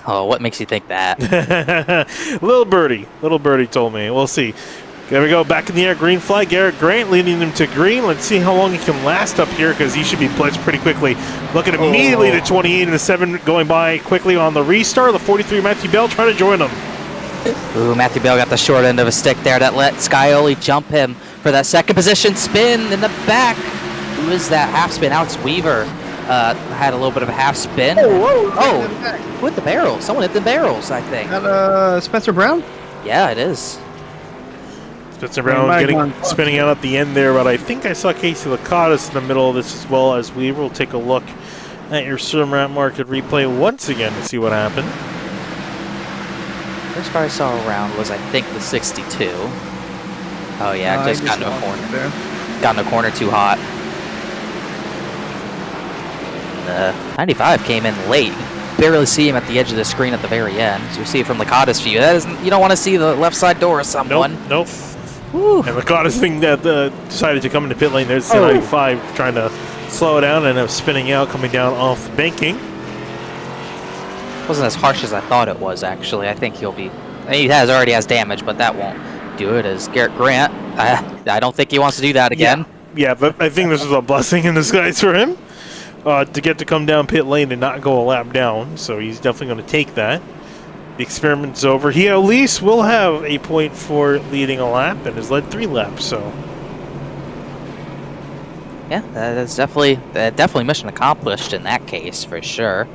Oh, what makes you think that? Little birdie told me. We'll see. There we go, back in the air, green flag. Garrett Grant leading them to green. Let's see how long he can last up here because he should be blitzed pretty quickly. Looking immediately the 28 and the 7 going by quickly on the restart. The 43, Matthew Bell, trying to join them. Ooh, Matthew Bell got the short end of a stick there. That let Scioli jump him for that second position spin in the back. Who is that half spin? Alex Weaver had a little bit of a half spin. Who hit the barrels? Someone hit the barrels, I think. Spencer Brown? Yeah, it is. Spencer Brown spinning out at the end there, but I think I saw Casey Lakatos in the middle of this as well as Weaver. We'll take a look at your Surmount Market replay once again to see what happened. First car I saw around was, I think, the 62. Oh yeah, just got into a corner there. Got in a corner too hot. The 95 came in late. Barely see him at the edge of the screen at the very end. So you see it from Lakatos' view. That isn't, you don't want to see the left side door of someone. Nope. Woo. And Lakatos' thing that decided to come into pit lane. There's the 95 trying to slow it down and spinning out, coming down off the banking. Wasn't as harsh as I thought it was, actually. I think he already has damage, but that won't do it. As Garrett Grant, I don't think he wants to do that again. Yeah, but I think this was a blessing in disguise for him. To get to come down pit lane and not go a lap down, so he's definitely going to take that. The experiment's over. He at least will have a point for leading a lap and has led 3 laps, so. Yeah, that's definitely mission accomplished in that case, for sure.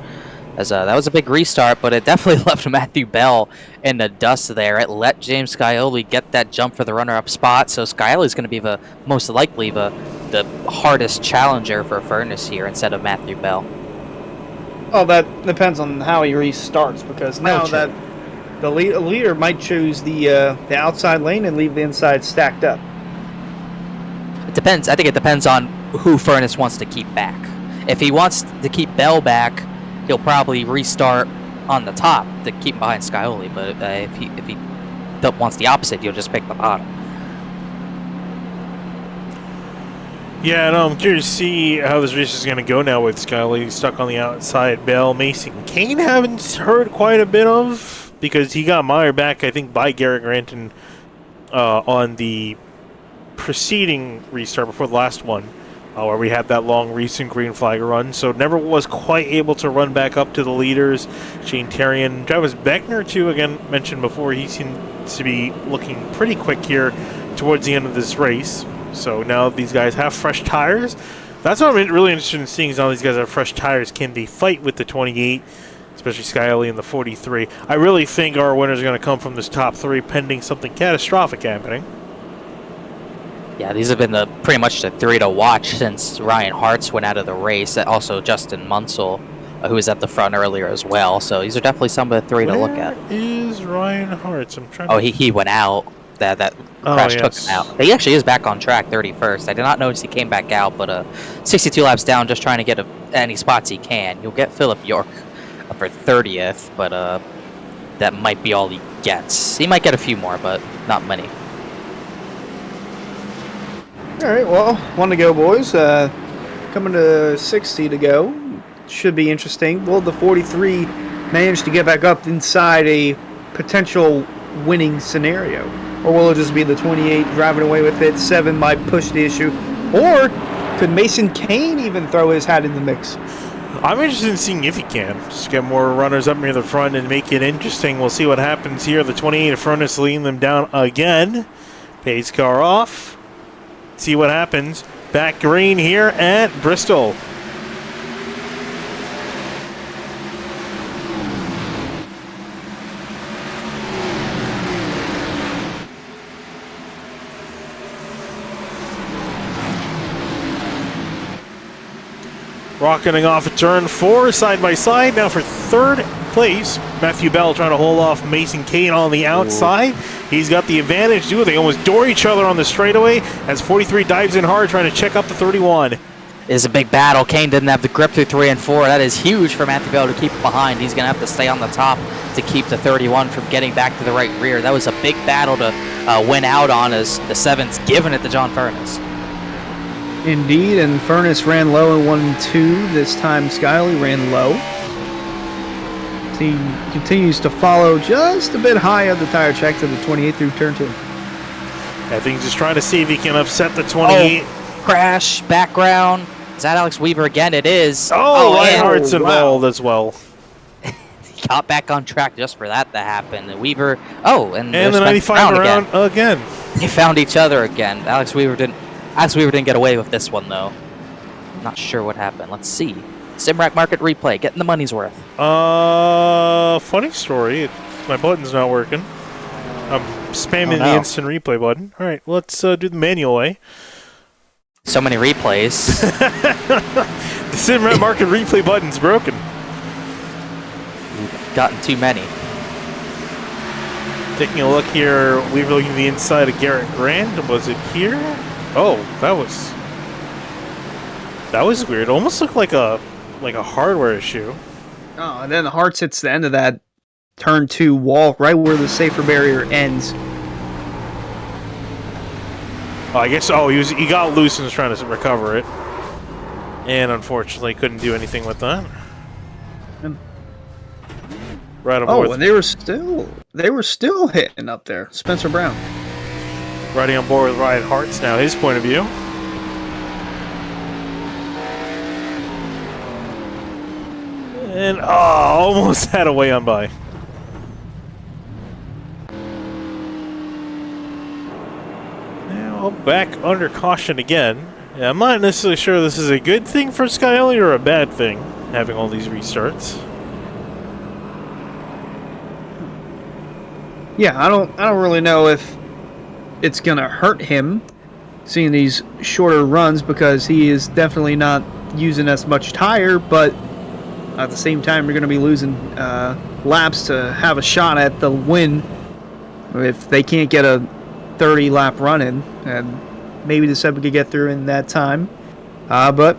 As that was a big restart, but it definitely left Matthew Bell in the dust there. It let James Scioli get that jump for the runner-up spot, so Scioli's going to be most likely the hardest challenger for Furness here instead of Matthew Bell. Well, that depends on how he restarts, because now that the leader might choose the outside lane and leave the inside stacked up. It depends. I think it depends on who Furness wants to keep back. If he wants to keep Bell back, he'll probably restart on the top to keep behind Scioli. But if he wants the opposite, he'll just pick the bottom. Yeah, no, I'm curious to see how this race is going to go now with Scioli stuck on the outside. Bell, Mason Kane haven't heard quite a bit of because he got mired back, I think, by Garrett Granton on the preceding restart before the last one, where we had that long recent green flag run. So never was quite able to run back up to the leaders. Shane Terrian, Travis Beckner, too, again, mentioned before, he seems to be looking pretty quick here towards the end of this race. So now these guys have fresh tires. That's what I'm really interested in seeing is now these guys have fresh tires. Can they fight with the 28, especially Scioli and the 43? I really think our winners are going to come from this top 3 pending something catastrophic happening. Yeah, these have been pretty much the 3 to watch since Ryan Hartz went out of the race. Also, Justin Munsell, who was at the front earlier as well. So these are definitely some of the 3 to look at. Where is Ryan Hartz? I'm trying. Oh, he went out. That crash took him out. He actually is back on track 31st. I did not notice he came back out, but 62 laps down, just trying to get any spots he can. You'll get Philip York for 30th, but that might be all he gets. He might get a few more, but not many. All right, well, one to go, boys. coming to 60 to go. Should be interesting. Will the 43 manage to get back up inside a potential winning scenario? Or will it just be the 28 driving away with it? 7 might push the issue. Or could Mason Kane even throw his hat in the mix? I'm interested in seeing if he can. Just get more runners up near the front and make it interesting. We'll see what happens here. The 28 in front is leading them down again. Pace car off. See what happens. Back green here at Bristol. Rocketing off at turn 4, side by side. Now for third place, Matthew Bell trying to hold off Mason Kane on the outside. He's got the advantage, too. They almost door each other on the straightaway as 43 dives in hard, trying to check up the 31. It is a big battle. Kane didn't have the grip through 3 and 4. That is huge for Matthew Bell to keep behind. He's going to have to stay on the top to keep the 31 from getting back to the right rear. That was a big battle to win out on as the 7's giving it to John Furness. Indeed, and Furness ran low in 1 and 2. This time Skyley ran low. He continues to follow just a bit high of the tire check to the 28 through turn 2. I think he's just trying to see if he can upset the 28. Oh, crash, background. Is that Alex Weaver again? It is. Oh, Reinhardt's involved as well. He got back on track just for that to happen. And Weaver, and the 95 around again. They found each other again. Alex Weaver didn't get away with this one, though. Not sure what happened. Let's see. Simrack Market Replay, getting the money's worth. Funny story. My button's not working. I'm spamming the instant replay button. All right, let's do the manual way. So many replays. The Simrack Market Replay button's broken. We've gotten too many. Taking a look here, Weaver looking to the inside of Garrett Grand. Was it here? Oh, that was weird. Almost looked like a hardware issue. Oh, and then the Hearts hits the end of that turn 2 wall, right where the safer barrier ends. Oh, I guess. Oh, he got loose and was trying to recover it, and unfortunately couldn't do anything with that. Right on board. Oh, and they were still hitting up there. Spencer Brown. Riding on board with Ryan Hartz now, his point of view. And, almost had a way on by. Now back under caution again. Yeah, I'm not necessarily sure this is a good thing for Skyly or a bad thing, having all these restarts. Yeah, I don't really know if it's gonna hurt him seeing these shorter runs because he is definitely not using as much tire, but at the same time you're gonna be losing laps to have a shot at the win if they can't get a 30 lap run in, and maybe the 7 could get through in that time. But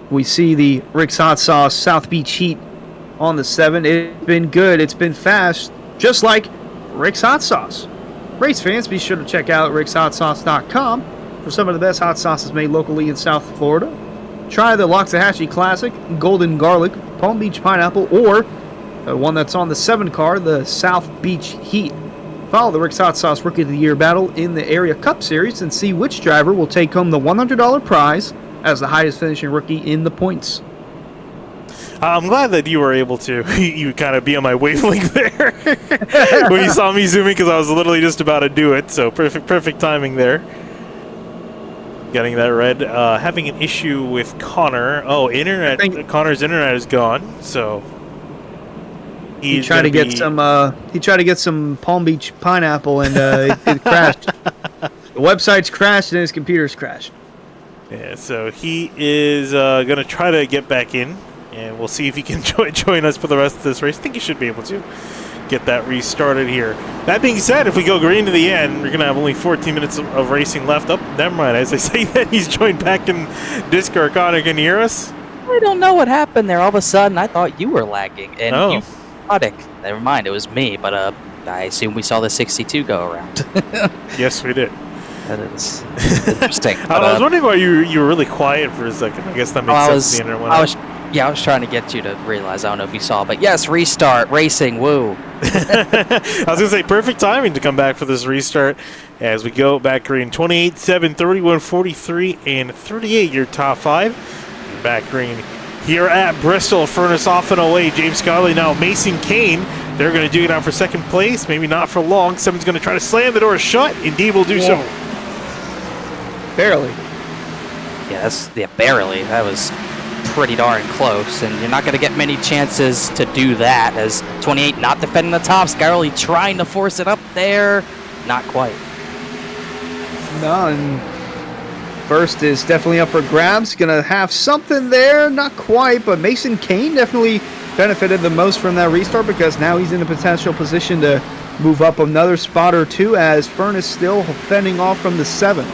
we see the Rick's Hot Sauce South Beach Heat on the 7. It's been good, it's been fast, just like Rick's Hot Sauce. Race fans, be sure to check out rickshotsauce.com for some of the best hot sauces made locally in South Florida. Try the Loxahatchee Classic, Golden Garlic, Palm Beach Pineapple, or the one that's on the 7 car, the South Beach Heat. Follow the Rick's Hot Sauce Rookie of the Year battle in the Area Cup Series and see which driver will take home the $100 prize as the highest finishing rookie in the points. I'm glad that you were able to you kind of be on my wavelength there when you saw me zooming, because I was literally just about to do it. So perfect timing there. Getting that red. Having an issue with Connor. Oh, Connor's internet is gone. So he tried to get some Palm Beach Pineapple and it crashed. The website's crashed and his computer's crashed. Yeah. So he is gonna try to get back in. And we'll see if he can join us for the rest of this race. I think he should be able to get that restarted here. That being said, if we go green to the end, we're going to have only 14 minutes of racing left. Oh, never mind. As I say that, he's joined back in Discord. Connor, can you hear us? I don't know what happened there. All of a sudden, I thought you were lagging. And you chaotic. Never mind, it was me. But I assume we saw the 62 go around. Yes, we did. That is interesting. I was wondering why you were really quiet for a second. I guess that makes sense. The internet went out. I was trying to get you to realize. I don't know if you saw, but yes, restart racing. Woo! I was gonna say perfect timing to come back for this restart as we go back green 28, 7, 31, 43, and 38. Your top 5 back green here at Bristol. Furnace off and away. James Scully now. Mason Kane. They're going to do it out for second place. Maybe not for long. Someone's going to try to slam the door shut. Indeed, will do so. Barely. Yeah, barely. That was pretty darn close, and you're not going to get many chances to do that as 28 not defending the top. Scarlett trying to force it up there. Not quite. No, and first is definitely up for grabs. Gonna have something there, not quite, but Mason Kane definitely benefited the most from that restart because now he's in a potential position to move up another spot or two as Furnace still fending off from the 7.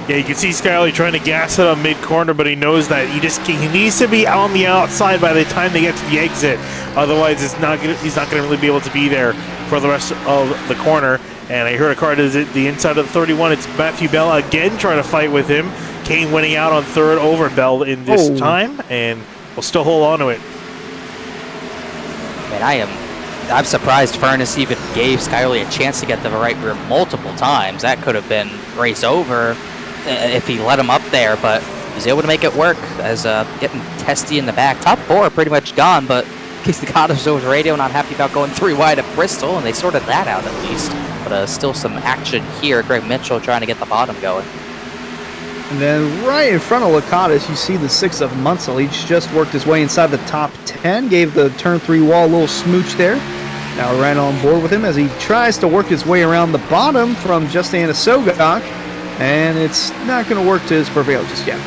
Yeah, you can see Skyler trying to gas it on mid-corner, but he knows that he needs to be on the outside by the time they get to the exit. Otherwise, he's not going to really be able to be there for the rest of the corner. And I heard a car is the inside of the 31. It's Matthew Bell again trying to fight with him. Kane winning out on third over Bell in this time, and we'll still hold on to it. Man, I'm surprised Furnace even gave Skyler a chance to get the right rear multiple times. That could have been race over if he let him up there, but he was able to make it work as getting testy in the back. Top 4 pretty much gone, but Casey Cotter's over radio not happy about going 3 wide at Bristol, and they sorted that out at least. But still some action here. Greg Mitchell trying to get the bottom going. And then right in front of Lakatos, you see the 6 of Munsell. He's just worked his way inside the top 10, gave the turn 3 wall a little smooch there. Now right on board with him as he tries to work his way around the bottom from Justin Asogak, and it's not going to work to his prevail just yet.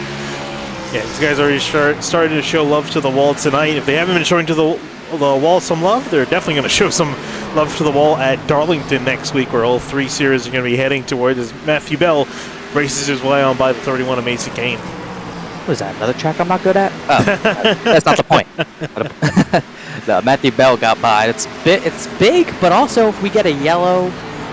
Yeah, these guys already started to show love to the wall tonight. If they haven't been showing to the wall some love, they're definitely going to show some love to the wall at Darlington next week, where all 3 series are going to be heading towards as Matthew Bell races his way on by the 31 of Mason Kane. Was that another track I'm not good at? Oh, that's not the point. No, Matthew Bell got by. It's big, but also if we get a yellow,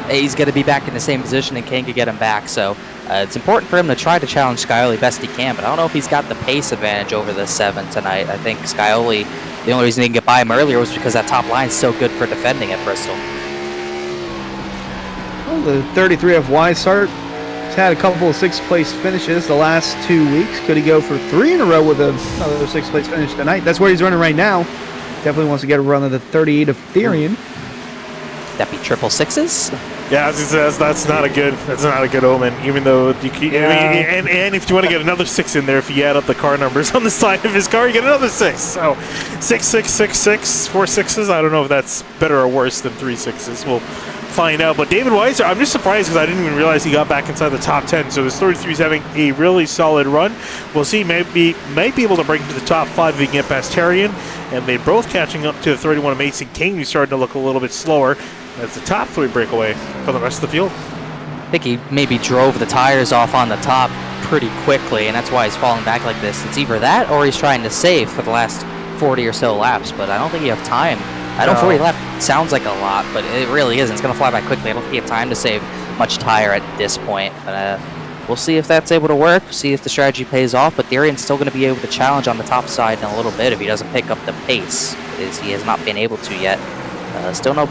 he's going to be back in the same position and Kane could get him back. So it's important for him to try to challenge Scioli best he can, but I don't know if he's got the pace advantage over the 7 tonight. I think Scioli, the only reason he can get by him earlier was because that top line's so good for defending at Bristol. Well, the 33 of Weishart has had a couple of 6th place finishes the last 2 weeks. Could he go for 3 in a row with another 6th place finish tonight? That's where he's running right now. Definitely wants to get a run of the 38 of Therian. That be triple 6s? Yeah, that's not a good omen. Even though you keep, and if you want to get another 6 in there, if you add up the car numbers on the side of his car, you get another 6. So 6, 6, 6, 6, 4 6s. I don't know if that's better or worse than 3 6s. We'll find out. But David Weiser, I'm just surprised because I didn't even realize he got back inside the top 10. So his 33 is having a really solid run. We'll see. Might be able to break into the top 5 if he can get past Terrian. And they're both catching up to the 31 of Mason King, who's starting to look a little bit slower. That's the top 3 breakaway for the rest of the field. I think he maybe drove the tires off on the top pretty quickly, and that's why he's falling back like this. It's either that or he's trying to save for the last 40 or so laps, but I don't think you have time. I know 40 laps sounds like a lot, but it really isn't. It's going to fly by quickly. I don't think you have time to save much tire at this point. But we'll see if that's able to work, see if the strategy pays off, but Darian's still going to be able to challenge on the top side in a little bit if he doesn't pick up the pace, as he has not been able to yet. Still no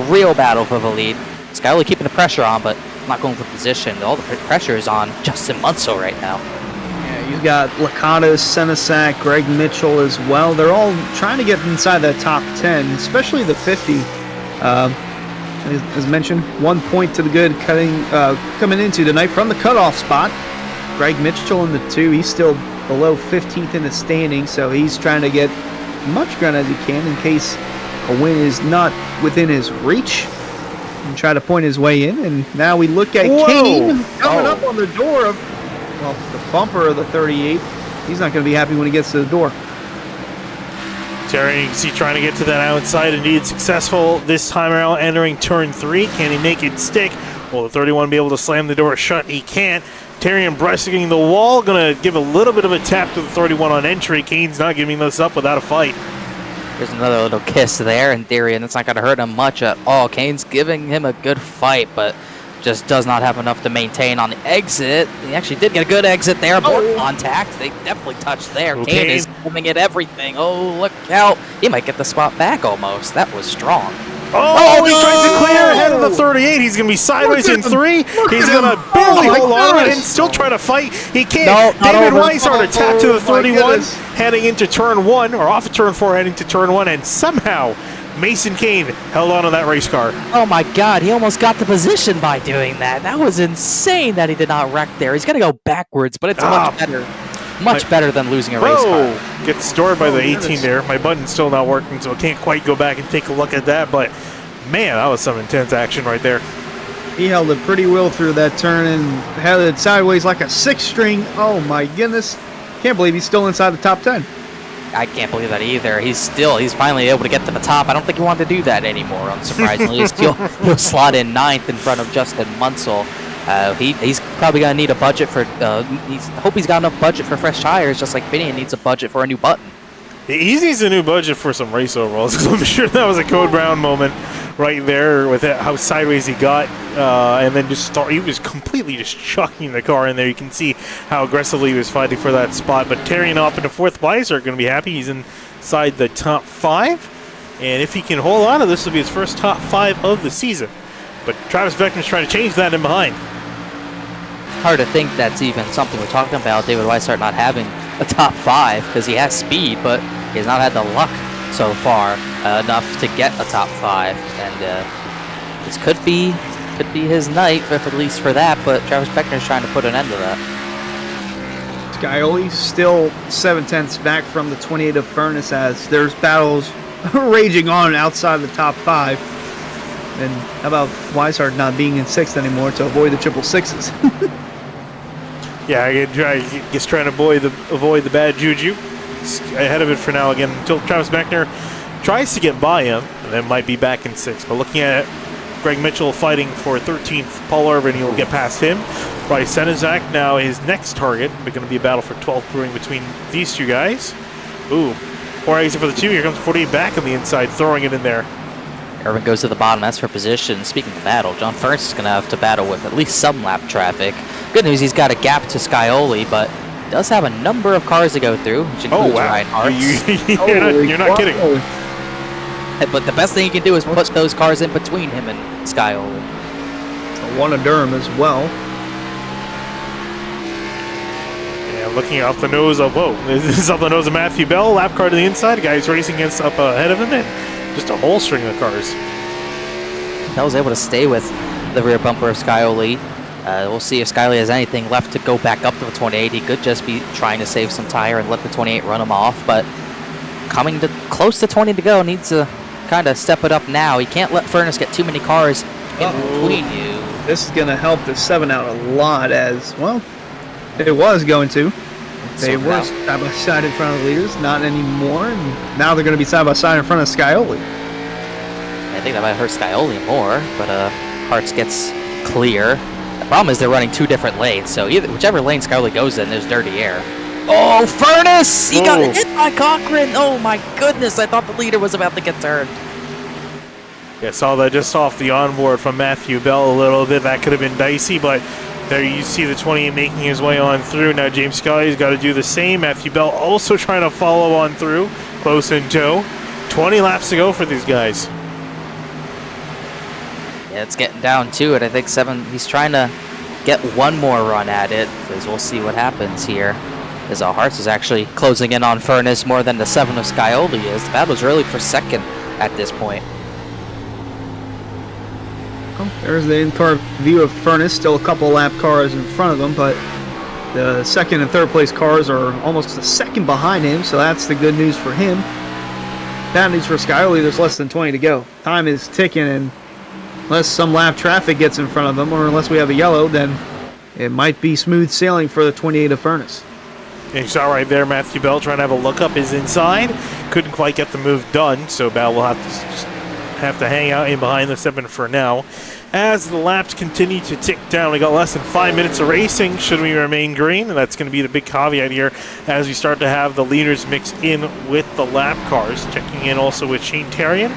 real battle for the lead. Skyler keeping the pressure on, but not going for position. All the pressure is on Justin Munsell right now. Yeah, you've got Lakatos, Senesac, Greg Mitchell as well. They're all trying to get inside that top 10, especially the 50. As mentioned, 1 point to the good coming into tonight from the cutoff spot. Greg Mitchell in the 2. He's still below 15th in the standing, so he's trying to get much ground as he can in case a win is not within his reach, and try to point his way in. And now we look at Kane coming up on the door of, well, the bumper of the 38. He's not going to be happy when he gets to the door. Terry, you can see trying to get to that outside. Indeed successful this time around, entering turn 3. Can he make it stick? Will the 31 be able to slam the door shut? He can't. Terry and breasting the wall, going to give a little bit of a tap to the 31 on entry. Kane's not giving this up without a fight. There's another little kiss there in theory, and that's not going to hurt him much at all. Kane's giving him a good fight, but just does not have enough to maintain on the exit. He actually did get a good exit there. More contact. They definitely touched there. Okay. Kane is coming at everything. Oh, look out. He might get the spot back almost. That was strong. Oh, he tries to clear ahead of the 38. He's going to be sideways in 3. He's going to barely hold on to it and still try to fight. He can't. No, David Weishart attacked to the 31, goodness. heading into turn 1, or off of turn 4, heading to turn 1, and somehow Mason Kane held on to that race car. Oh my God, he almost got the position by doing that. That was insane that he did not wreck there. He's going to go backwards, but it's much better than losing a race car. Gets stored by the 18 there. My button's still not working, so I can't quite go back and take a look at that, but man, that was some intense action right there. He held it pretty well through that turn and held it sideways like a 6-string. Oh my goodness. Can't believe he's still inside the top 10. I can't believe that either. He's finally able to get to the top. I don't think he wanted to do that anymore, unsurprisingly. He'll slot in 9th in front of Justin Munsell. He's probably going to need a budget for, hope he's got enough budget for fresh tires, just like Finian needs a budget for a new button. He needs a new budget for some race overalls, because I'm sure that was a Code Brown moment right there with it, how sideways he got, and then he was completely just chucking the car in there. You can see how aggressively he was fighting for that spot, but tearing off into 4th place are going to be happy. He's inside the top 5, and if he can hold on to this, will be his first top 5 of the season. But Travis Beckner's trying to change that in behind. Hard to think that's even something we're talking about, David Weishart not having a top 5, because he has speed, but he has not had the luck so far enough to get a top 5, and this could be his night, at least for that, but Travis Beckner's trying to put an end to that. Scioli still 7/10 back from the 28 of Furnace as there's battles raging on outside the top 5. And how about Weishart not being in 6th anymore to avoid the 666s? Yeah, he's trying to avoid the bad juju. He's ahead of it for now again until Travis Beckner tries to get by him, and then might be back in 6th. But looking at it, Greg Mitchell fighting for 13th. Paul Irvin, he'll get past him. Bryce Senizak now his next target. It's going to be a battle for 12th brewing between these two guys. Ooh, poor exit for the 2. Here comes 48 back on the inside, throwing it in there. Irvin goes to the bottom. That's for position. Speaking of battle, John Furnace is going to have to battle with at least some lap traffic. Good news, he's got a gap to Scioli, but does have a number of cars to go through, which includes Ryan Hartz. You're not kidding. But the best thing he can do is put those cars in between him and Scioli. One of Durham as well. Yeah, looking off the nose of, this is off the nose of Matthew Bell. Lap car to the inside. A guy who's racing against up ahead of him, and just a whole string of cars. Bell was able to stay with the rear bumper of Scioli. We'll see if Scioli has anything left to go back up to the 28. He could just be trying to save some tire and let the 28 run him off, but coming to close to 20 to go, needs to kind of step it up now. He can't let Furnace get too many cars in between you. This is going to help the 7 out a lot as, well, it was going to. They were side by side in front of the leaders, not anymore, and now they're going to be side by side in front of Scioli. I think that might hurt Scioli more, but Hartz gets clear. The problem is they're running 2 different lanes, so whichever lane Scioli goes in, there's dirty air. Oh, Furnace! He got hit by Cochran! Oh my goodness, I thought the leader was about to get turned. Yeah, saw that just off the onboard from Matthew Bell a little bit. That could have been dicey, but there you see the 28 making his way on through. Now James Scully's got to do the same. Matthew Bell also trying to follow on through, close in tow. 20 laps to go for these guys. Yeah, it's getting down to it. I think 7, he's trying to get one more run at it, because we'll see what happens here. As Hartz is actually closing in on Furnace more than the 7 of Scioli is. The battle's really for 2nd at this point. Oh, there's the in-car view of Furnace. Still a couple lap cars in front of him, but the 2nd and 3rd place cars are almost a second behind him, so that's the good news for him. Bad news for Scioli, there's less than 20 to go. Time is ticking, and unless some lap traffic gets in front of them, or unless we have a yellow, then it might be smooth sailing for the 28 of Furnace. And you saw right there, Matthew Bell trying to have a look up is inside. Couldn't quite get the move done, so Bell will have to hang out in behind the 7 for now. As the laps continue to tick down, we got less than 5 minutes of racing should we remain green, and that's going to be the big caveat here as we start to have the leaders mix in with the lap cars. Checking in also with Shane Tarian.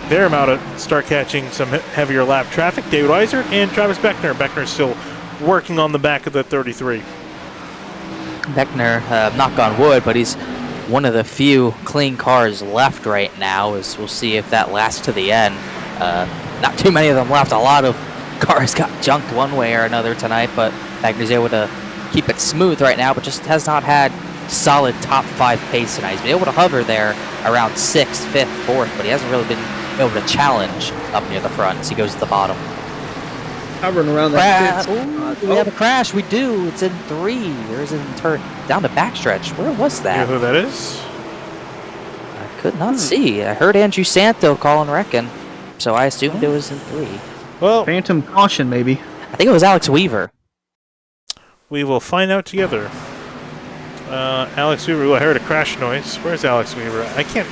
they're about to start catching some heavier lap traffic. David Weiser and Travis Beckner. Beckner's still working on the back of the 33. Beckner, knock on wood, but he's one of the few clean cars left right now. As we'll see if that lasts to the end. Not too many of them left. A lot of cars got junked one way or another tonight, but Beckner's able to keep it smooth right now, but just has not had solid top 5 pace tonight. He's been able to hover there around 6th, 5th, 4th, but he hasn't really been able to challenge up near the front as he goes to the bottom. Hovering around that. Do we have a crash? We do. It's in 3. Or is it in turn down the backstretch? Where was that? You know who that is? I could not see. I heard Andrew Santo calling wrecking, so I assumed it was in 3. Well, Phantom caution, maybe. I think it was Alex Weaver. we will find out together. Alex Weaver, I heard a crash noise. Where's Alex Weaver? I can't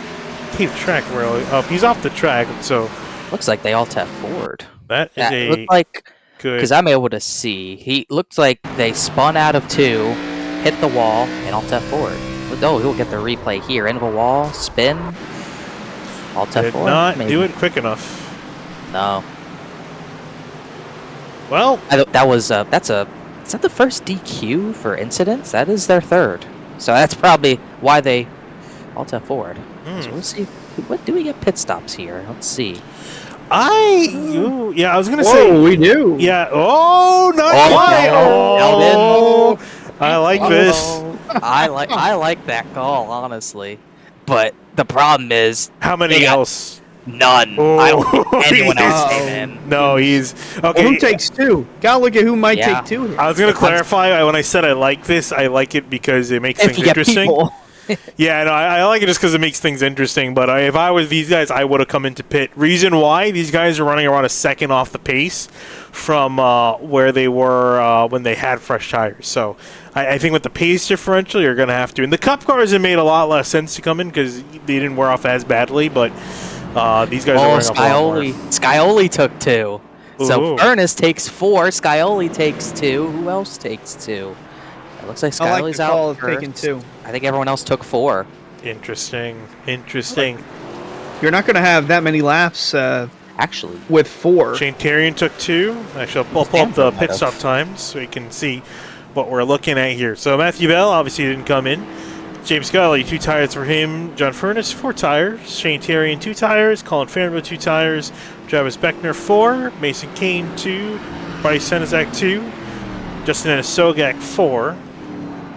keep track really. Oh, he's off the track, so Looks like they all tapped forward. that is It looked like, good. because I'm able to see, he looked like they spun out of 2, hit the wall, and all tapped forward. Oh, he'll get the replay here. End of a wall, spin, all tapped Did forward. not maybe. do it quick enough. No. Well, That was is that the first DQ for incidents? That is their 3rd. So that's probably why they all tap forward. So we'll see. What do we get pit stops here? Let's see. I was gonna Whoa, say we do. yeah. Oh, not Oh, quite. no. I like this. I like that call, honestly. But the problem is How many They got- else? none. Oh, I don't think anyone else he's- came in. No, he's Well, okay. who takes 2? Gotta look at who might Yeah. take 2 here. I was gonna clarify when I said I like this. I like it because it makes If things you get interesting. people. Yeah, no, I like it just because it makes things interesting. But if I was these guys, I would have come into pit. Reason why these guys are running around a second off the pace from where they were when they had fresh tires. So I think with the pace differential, you're going to have to. And the Cup cars, it made a lot less sense to come in because they didn't wear off as badly. But these guys are wearing off a lot more. Scioli took 2. So Ooh. Ernest takes 4. Scioli takes 2. Who else takes 2? It looks like I like Scioli's the call out of first. taking 2. I think everyone else took 4. Interesting. You're not going to have that many laps Actually, with 4. Shane Terrian took 2. Actually, I'll pull up the pit stop times so you can see what we're looking at here. So Matthew Bell obviously didn't come in. James Scully, 2 tires for him. John Furness, 4 tires. Shane Terrian, 2 tires. Colin Fanbo, 2 tires. Travis Beckner, 4. Mason Kane, 2. Bryce Senizak, 2. Justin Ennis-Sogak, 4.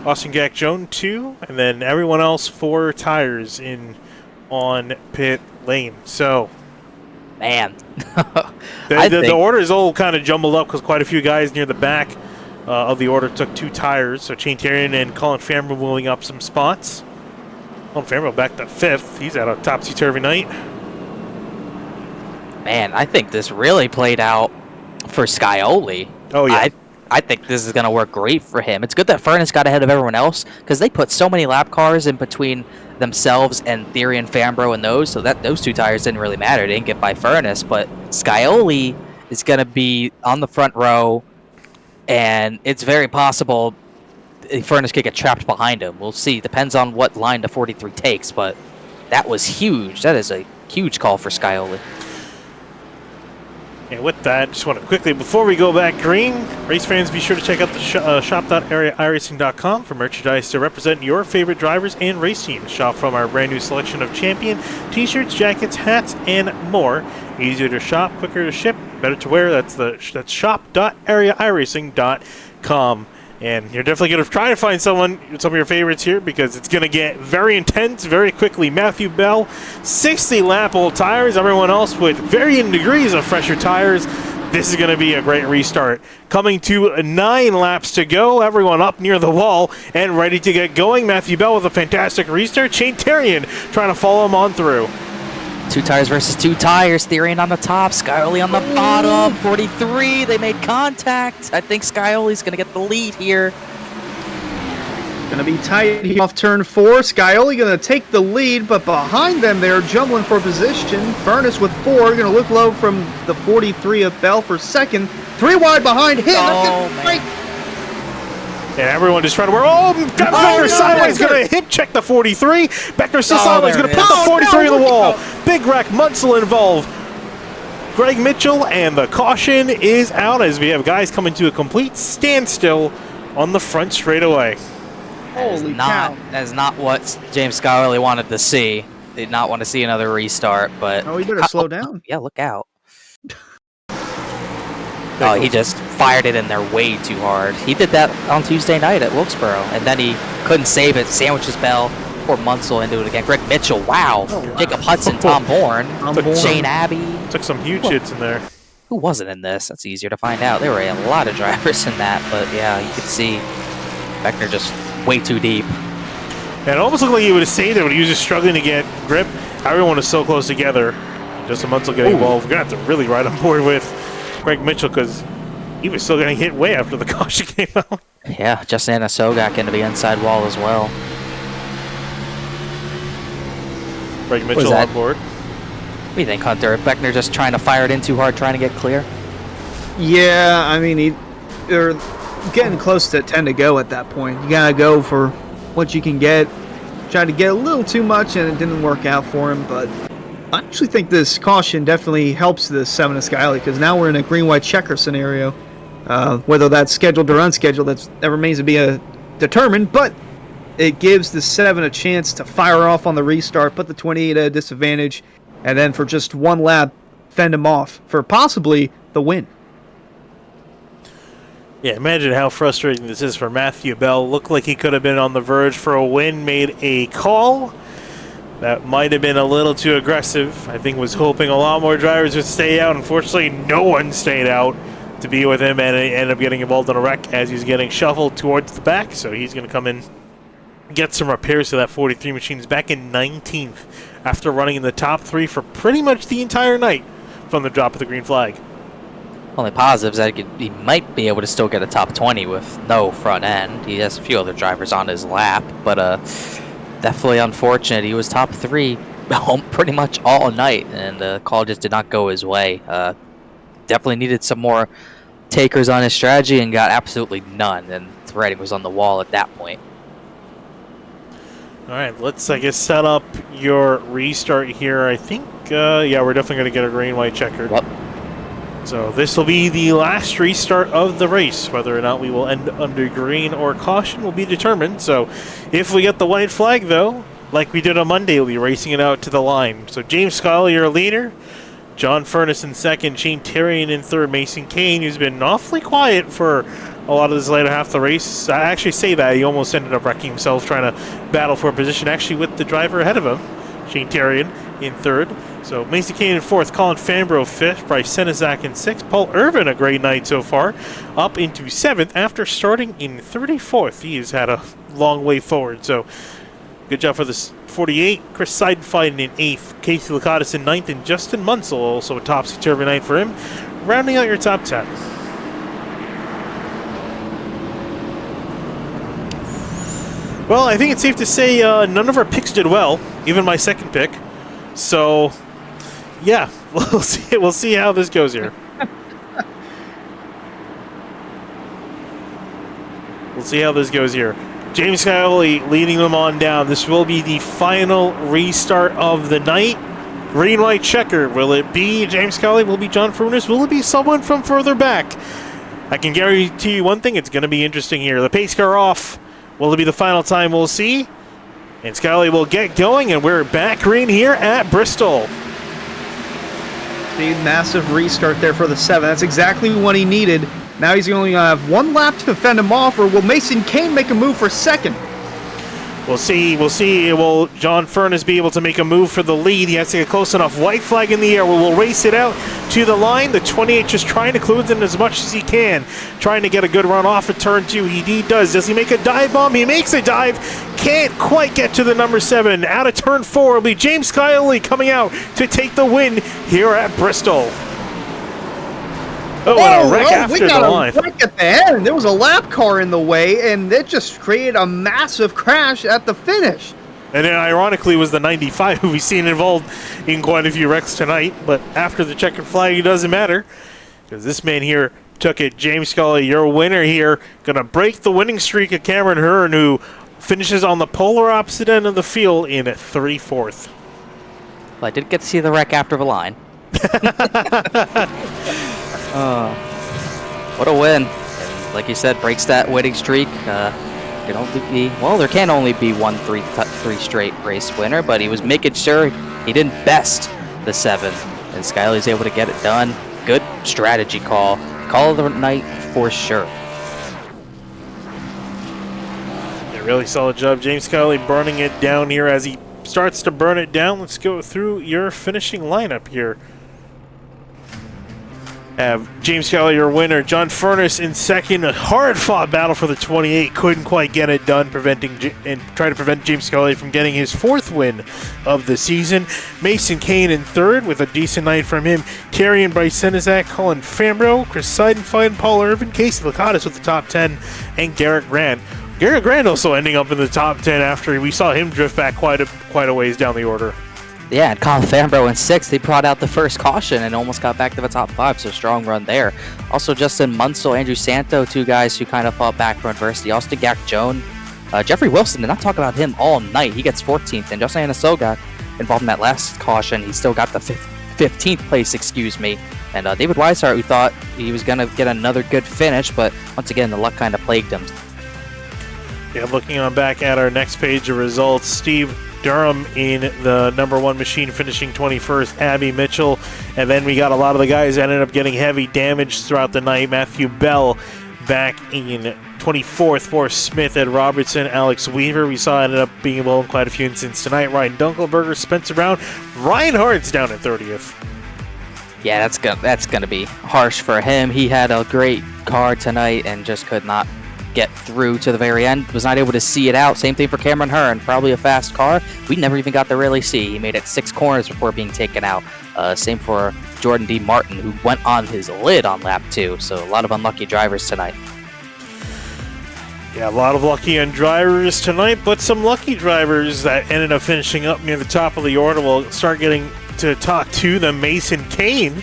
Austin Gack-Jones, 2. And then everyone else, 4 tires on pit lane. So man. the order is all kind of jumbled up because quite a few guys near the back of the order took 2 tires. So Shane Terrian and Colin Fanbo moving up some spots. Colin Fanbo back to 5th. He's had a topsy-turvy night. Man, I think this really played out for Scioli. Oh, yeah. I think this is going to work great for him. It's good that Furness got ahead of everyone else because they put so many lap cars in between themselves and Theory and Fambro and those, so that those 2 tires didn't really matter. They didn't get by Furness, but Scioli is going to be on the front row, and it's very possible Furness could get trapped behind him. We'll see. Depends on what line the 43 takes, but that was huge. That is a huge call for Scioli. And with that, just want to quickly, before we go back green, race fans, be sure to check out the shop.areairacing.com for merchandise to represent your favorite drivers and race teams. Shop from our brand new selection of Champion t-shirts, jackets, hats, and more. Easier to shop, quicker to ship, better to wear. That's shop.areairacing.com. And you're definitely going to try to find some of your favorites here because it's going to get very intense very quickly. Matthew Bell, 60 lap old tires. Everyone else with varying degrees of fresher tires. This is going to be a great restart. Coming to 9 laps to go. Everyone up near the wall and ready to get going. Matthew Bell with a fantastic restart. Shane Terrian trying to follow him on through. 2 tires versus 2 tires. Theory on the top, Scioli on the bottom. 43, they made contact. I think Scioli's going to get the lead here. Going to be tight here off turn 4. Scioli going to take the lead, but behind them they're jumbling for position. Furness with 4, going to look low from the 43 of Bell for second. 3 wide behind him. Oh, man. And everyone just trying to work. Oh, Beckner sideways going to hip check the 43. Beckner still sideways going to put the 43 in the wall. Big wreck, Munsell involved. Greg Mitchell, and the caution is out as we have guys coming to a complete standstill on the front straightaway. Holy cow. That is not what James Scott really wanted to see. Did not want to see another restart, but... Oh, he better slow down. Yeah, look out. Oh, he just fired it in there way too hard. He did that on Tuesday night at Wilkesboro, and then he couldn't save it. Sandwiches Bell, poor Munsell into it again. Greg Mitchell, wow. Jacob Hudson, Tom Bourne, Shane Abbey. Took some huge hits in there. Who wasn't in this? That's easier to find out. There were a lot of drivers in that, but yeah, you could see Beckner just way too deep. And it almost looked like he would have saved it when he was just struggling to get grip. Everyone is so close together. Justin Munsell getting involved. We're going to have to really ride on board with Greg Mitchell because he was still getting hit way after the caution came out. Yeah, Justin Anasogak into the inside wall as well. Greg Mitchell on board. What do you think, Hunter? Beckner just trying to fire it in too hard, trying to get clear? Yeah, I mean, they're getting close to 10 to go at that point. You gotta go for what you can get. Tried to get a little too much, and it didn't work out for him, but I actually think this caution definitely helps the 7 of Skyly, because now we're in a green-white checker scenario. Whether that's scheduled or unscheduled, that remains to be determined, but it gives the 7 a chance to fire off on the restart, put the 28 at a disadvantage, and then for just one lap, fend him off for possibly the win. Yeah, imagine how frustrating this is for Matthew Bell. Looked like he could have been on the verge for a win, made a call that might have been a little too aggressive. I think was hoping a lot more drivers would stay out. Unfortunately, no one stayed out to be with him, and he ended up getting involved in a wreck as he's getting shuffled towards the back. So he's going to come in, get some repairs to that 43 machine. He's back in 19th after running in the top 3 for pretty much the entire night from the drop of the green flag. Only positives that he might be able to still get a top 20 with no front end. He has a few other drivers on his lap, but definitely unfortunate. He was top 3 pretty much all night, and the call just did not go his way. Definitely needed some more takers on his strategy and got absolutely none, and the writing was on the wall at that point. All right, let's, I guess, set up your restart here. I think, yeah, we're definitely going to get a green-white checkered. Yep. So this will be the last restart of the race. Whether or not we will end under green or caution will be determined. So if we get the white flag, though, like we did on Monday, we'll be racing it out to the line. So James Scully, your leader. John Furness in second. Shane Terrian in third. Mason Kane, who's been awfully quiet for a lot of this later half of the race. I actually say that. He almost ended up wrecking himself trying to battle for a position, actually with the driver ahead of him. Shane Terrian in third. So Mason Kane in fourth, Colin Fambro fifth, Bryce Senizak in sixth, Paul Irvin, a great night so far, up into seventh after starting in 34th. He has had a long way forward, so good job for this 48. Chris Seidenfein in eighth, Casey Lakatos in ninth, and Justin Munsell also a topsy-turvy night for him, rounding out your top 10. Well, I think it's safe to say none of our picks did well, even my second pick. So, yeah, we'll see. We'll see how this goes here. We'll see how this goes here. James Scully leading them on down. This will be the final restart of the night. Green-white checker. Will it be James Scully? Will it be John Furness? Will it be someone from further back? I can guarantee you one thing. It's going to be interesting here. The pace car off. Will it be the final time? We'll see. And Scully will get going, and we're back green here at Bristol. The massive restart there for the 7. That's exactly what he needed. Now he's going to have one lap to fend him off, or will Mason Kane make a move for second? We'll see. We'll see. Will John Furness be able to make a move for the lead? He has to get close enough. White flag in the air. We'll race it out to the line. The 28 just trying to close in as much as he can. Trying to get a good run off of turn 2. He does. Does he make a dive bomb? He makes a dive. Can't quite get to the number 7. Out of turn 4 will be James Scully coming out to take the win here at Bristol. Oh, and a wreck after the line. We got a wreck at the end. There was a lap car in the way, and it just created a massive crash at the finish. And then, ironically, was the 95 who we've seen involved in quite a few wrecks tonight. But after the checkered flag, it doesn't matter. Because this man here took it. James Scully, your winner here, going to break the winning streak of Cameron Hearn, who finishes on the polar opposite end of the field in 3/4. Well, I did get to see the wreck after the line. What a win. And like you said, breaks that winning streak. Can only be, well, there can only be one three straight race winner, but he was making sure he didn't best the 7. And Skyley's able to get it done. Good strategy call. Call of the night for sure. Yeah, really solid job. James Scully burning it down here. As he starts to burn it down, let's go through your finishing lineup here. Have James Scully, your winner. John Furness in second. A hard-fought battle for the 28. Couldn't quite get it done, trying to prevent James Scully from getting his 4th win of the season. Mason Kane in third with a decent night from him. Kerry and Bryce Senizak, Colin Fambro, Chris Seidenfeld, Paul Irvin, Casey Lakatos with the top 10, and Garrett Grant. Garrett Grant also ending up in the top 10 after we saw him drift back quite a ways down the order. Yeah, and Colin Fambro in 6th. They brought out the first caution and almost got back to the top 5, so strong run there. Also, Justin Munsell, Andrew Santo, 2 guys who kind of fought back from adversity. Austin Gack-Jones, Jeffrey Wilson, did not talk about him all night. He gets 14th, and Justin Anaso got involved in that last caution. He still got the 15th place, And David Weishart, we thought he was going to get another good finish, but once again, the luck kind of plagued him. Yeah, looking on back at our next page of results, Steve Durham in the number 1 machine finishing 21st, Abby Mitchell, and then we got a lot of the guys that ended up getting heavy damage throughout the night. Matthew Bell back in 24th for Smith, Ed Robertson, Alex Weaver. We saw ended up being involved in quite a few incidents tonight. Ryan Dunkelberger, Spencer Brown, Ryan Hart's down at 30th. Yeah, that's gonna be harsh for him. He had a great car tonight and just could not get through to the very end. Was not able to see it out. Same thing for Cameron Hearn. Probably a fast car. We never even got to really see. He made it 6 corners before being taken out. Same for Jordan D. Martin, who went on his lid on lap 2. So a lot of unlucky drivers tonight. Yeah, a lot of lucky drivers tonight, but some lucky drivers that ended up finishing up near the top of the order. We'll start getting to talk to them. Mason Kane,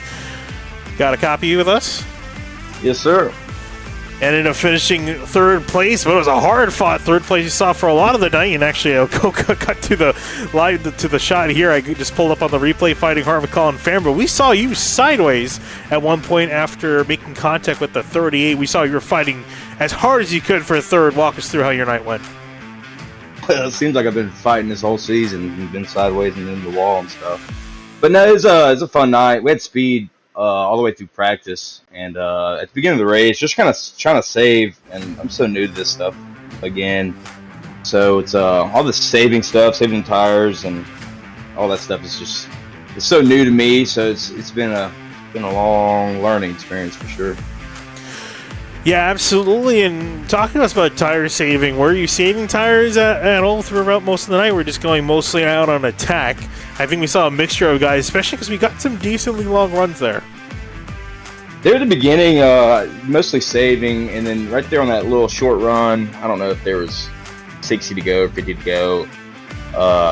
got a copy with us? Yes, sir. Ended up finishing 3rd place, but it was a hard-fought 3rd place you saw for a lot of the night. And actually, I'll go cut to the shot here. I just pulled up on the replay, fighting hard with Colin Fambro. We saw you sideways at one point after making contact with the 38. We saw you were fighting as hard as you could for a 3rd. Walk us through how your night went. Well, it seems like I've been fighting this whole season and been sideways and in the wall and stuff. But no, it was a fun night. We had speed all the way through practice, and at the beginning of the race, just kind of trying to save. And I'm so new to this stuff again, so it's all the saving stuff, saving tires, and all that stuff is it's so new to me. So it's been a long learning experience for sure. Yeah, absolutely. And talking to us about tire saving, were you saving tires at all throughout most of the night? We're just going mostly out on attack. I think we saw a mixture of guys, especially because we got some decently long runs there. There at the beginning, mostly saving, and then right there on that little short run, I don't know if there was 60 to go or 50 to go.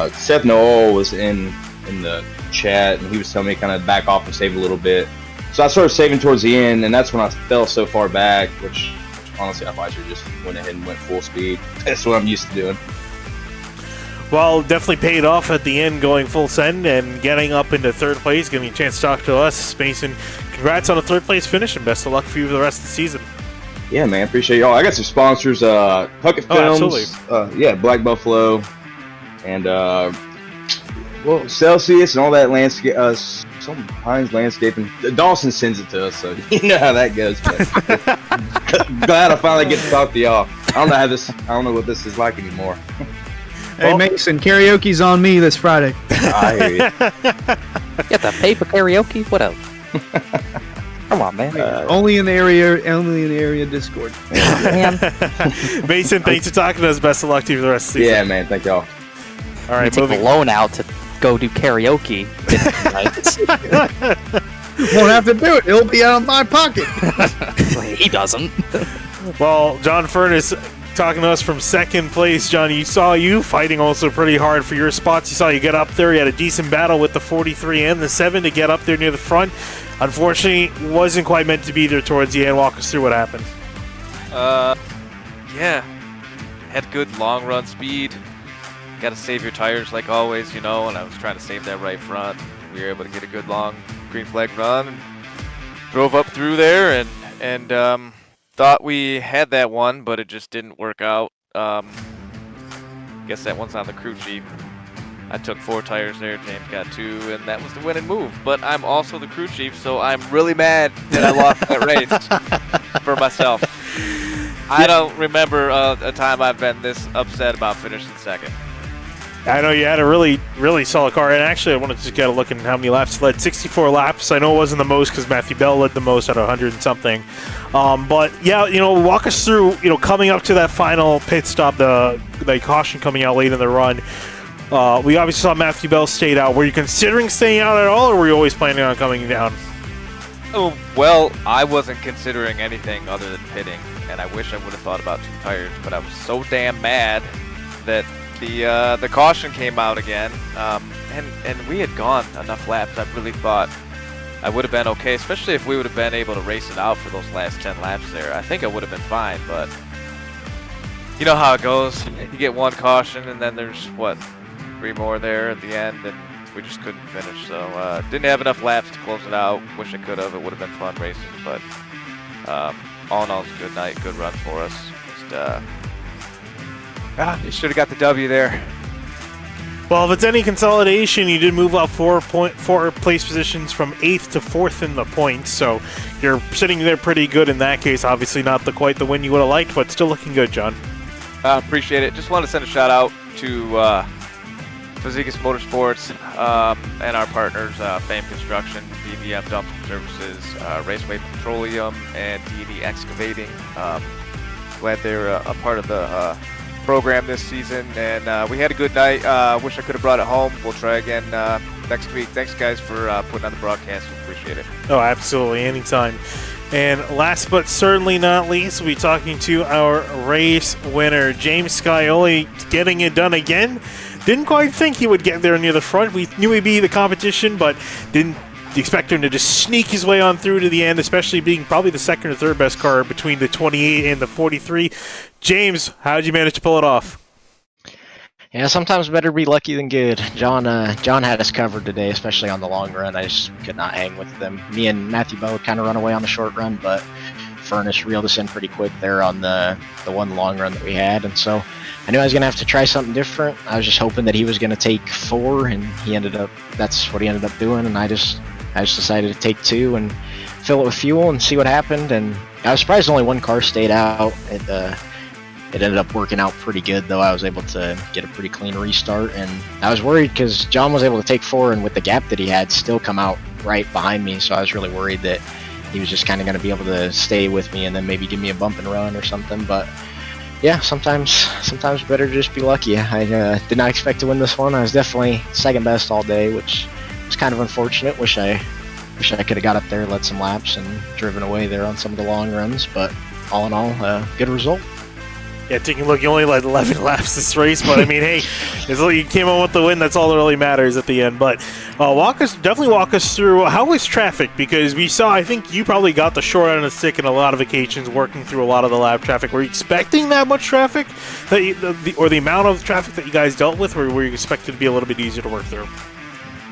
Seth Noel was in the chat, and he was telling me kind of back off and save a little bit. So I started saving towards the end, and that's when I fell so far back, which honestly I probably should have just went ahead and went full speed. That's what I'm used to doing. Well, definitely paid off at the end, going full send and getting up into 3rd place, giving you a chance to talk to us. Mason, congrats on a 3rd place finish, and best of luck for you for the rest of the season. Yeah, man, appreciate y'all. I got some sponsors, Puckett Films, yeah, Black Buffalo, and Celsius and all that landscape, some Pines Landscaping. Dawson sends it to us, so you know how that goes. But glad I finally get to talk to y'all. I don't know what this is like anymore. Hey, Mason, karaoke's on me this Friday. I hear you. Get the paper karaoke? What else? Come on, man. Only in the area Discord. Man. Mason, thanks for talking to us. Best of luck to you for the rest of the season. Yeah, man. Thank y'all. All right, take a loan out to go do karaoke. Won't have to do it. It'll be out of my pocket. He doesn't. Well, John Furness talking to us from 2nd place. John, you saw you fighting also pretty hard for your spots. You saw you get up there. You had a decent battle with the 43 and the 7 to get up there near the front. unfortunately wasn't quite meant to be there towards the end. Walk us through what happened. Yeah, had good long run speed. Got to save your tires like always, and I was trying to save that right front. We were able to get a good long green flag run and drove up through there and thought we had that one, but it just didn't work out. Guess that one's on the crew chief. I took 4 tires there, James got 2, and that was the winning move. But I'm also the crew chief, so I'm really mad that I lost that race for myself. I don't remember a time I've been this upset about finishing second. I know you had a really, really solid car, and actually I wanted to just get a look at how many laps you led. 64 laps. I know it wasn't the most because Matthew Bell led the most at 100 and something. But yeah, walk us through, coming up to that final pit stop, the caution coming out late in the run. We obviously saw Matthew Bell stayed out. Were you considering staying out at all, or were you always planning on coming down? Oh, well, I wasn't considering anything other than pitting, and I wish I would have thought about 2 tires, but I was so damn mad that the caution came out again, and we had gone enough laps. I really thought I would have been okay, especially if we would have been able to race it out for those last 10 laps there. I think I would have been fine, but you know how it goes. You get 1 caution, and then there's, 3 more there at the end, and we just couldn't finish. So didn't have enough laps to close it out. Wish I could have. It would have been fun racing, but all in all, it's a good night, good run for us. Just, you should have got the W there. Well, if it's any consolidation, you did move up 4 place positions from 8th to 4th in the points, so you're sitting there pretty good in that case. Obviously not quite the win you would have liked, but still looking good, John. Appreciate it. Just want to send a shout out to Fazekas Motorsports and our partners, Fame Construction, BVM Dumping Services, Raceway Petroleum, and D&D Excavating. Glad they're a part of the program this season, and we had a good night. Wish I could have brought it home. We'll try again next week. Thanks, guys, for putting on the broadcast. We appreciate it. Oh, absolutely. Anytime. And last but certainly not least, we'll be talking to our race winner, James Scioli, getting it done again. Didn't quite think he would get there near the front. We knew he'd be the competition, but didn't expect him to just sneak his way on through to the end, especially being probably the second or third best car between the 28 and the 43. James, how did you manage to pull it off? Yeah, sometimes better be lucky than good. John had us covered today, especially on the long run. I just could not hang with them. Me and Matthew Bell kind of run away on the short run, but Furnace reeled us in pretty quick there on the one long run that we had, and so I knew I was going to have to try something different. I was just hoping that he was going to take 4, and that's what he ended up doing, and I just decided to take 2 and fill it with fuel and see what happened, and I was surprised only 1 car stayed out. It ended up working out pretty good, though. I was able to get a pretty clean restart, and I was worried because John was able to take 4, and with the gap that he had, still come out right behind me, so I was really worried that he was just kind of going to be able to stay with me and then maybe give me a bump and run or something, but yeah, sometimes better to just be lucky. I did not expect to win this one. I was definitely second best all day, which was kind of unfortunate. Wish I could have got up there, led some laps, and driven away there on some of the long runs, but all in all, good result. Yeah, taking a look, you only led 11 laps this race, but I mean, hey, as long as you came on with the win, that's all that really matters at the end. But definitely walk us through, how was traffic? Because we saw, I think you probably got the short end of the stick in a lot of occasions, working through a lot of the lap traffic. Were you expecting that much traffic, or the amount of traffic that you guys dealt with, or were you expected to be a little bit easier to work through?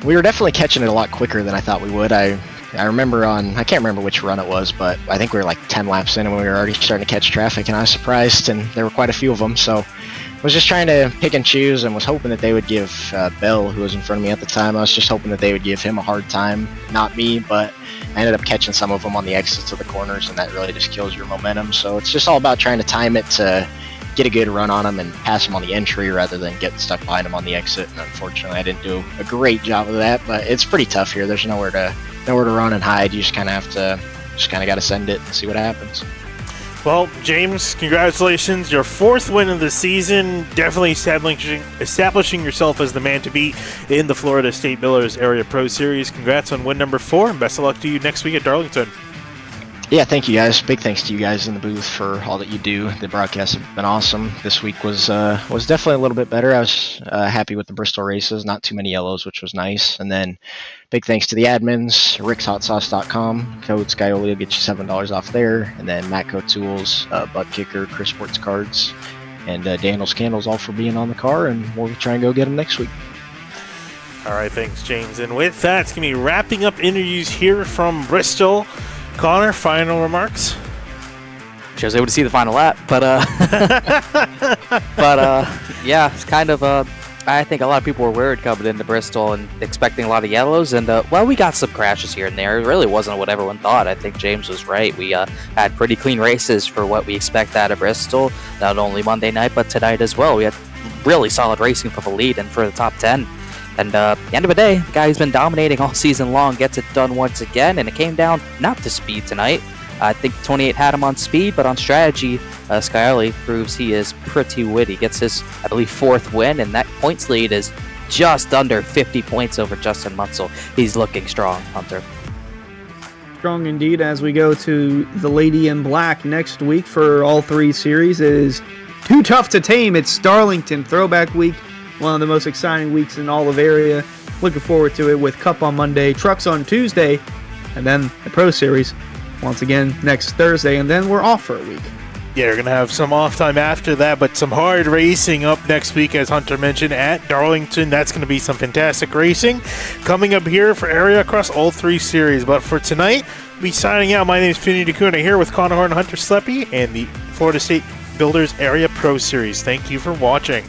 We were definitely catching it a lot quicker than I thought we would. I remember I can't remember which run it was, but I think we were like 10 laps in and we were already starting to catch traffic, and I was surprised, and there were quite a few of them, so I was just trying to pick and choose and was hoping that they would give Bell, who was in front of me at the time, I was just hoping that they would give him a hard time, not me, but I ended up catching some of them on the exits of the corners, and that really just kills your momentum, so it's just all about trying to time it to get a good run on them and pass them on the entry rather than get stuck behind them on the exit, and unfortunately I didn't do a great job of that, but it's pretty tough here. There's nowhere to run and hide. You just kind of got to send it and see what happens. Well, James, congratulations. Your 4th win of the season. Definitely establishing yourself as the man to beat in the Florida State Millers Area Pro Series. Congrats on win number 4, and best of luck to you next week at Darlington. Yeah, thank you guys. Big thanks to you guys in the booth for all that you do. The broadcasts have been awesome. This week was definitely a little bit better. I was happy with the Bristol races. Not too many yellows, which was nice. And then big thanks to the admins, rickshotsauce.com. Code Skyoli will get you $7 off there. And then Matco Tools, Butt Kicker, Chris Sports Cards, and Daniel's Candles, all for being on the car. And we'll try and go get them next week. All right, thanks, James. And with that, it's going to be wrapping up interviews here from Bristol. Connor, final remarks? I was able to see the final lap, but yeah, it's kind of I think a lot of people were worried coming into Bristol and expecting a lot of yellows, and well, we got some crashes here and there. It really wasn't what everyone thought. I think James was right. We had pretty clean races for what we expect out of Bristol, not only Monday night but tonight as well. We had really solid racing for the lead and for the top 10. And at the end of the day, the guy who's been dominating all season long gets it done once again, and it came down not to speed tonight. I think 28 had him on speed, but on strategy, Skyoli proves he is pretty witty. Gets his, I believe, 4th win, and that points lead is just under 50 points over Justin Munsell. He's looking strong, Hunter. Strong indeed. As we go to the Lady in Black next week for all 3 series, it is Too Tough to Tame. It's Darlington Throwback Week. One of the most exciting weeks in all of area. Looking forward to it with Cup on Monday, Trucks on Tuesday, and then the Pro Series once again next Thursday, and then we're off for a week. Yeah, you're going to have some off time after that, but some hard racing up next week, as Hunter mentioned, at Darlington. That's going to be some fantastic racing coming up here for area across all 3 series. But for tonight, we'll be signing out. My name is Finney DeCuna here with Connor Horn and Hunter Sleppy and the Florida State Builders Area Pro Series. Thank you for watching.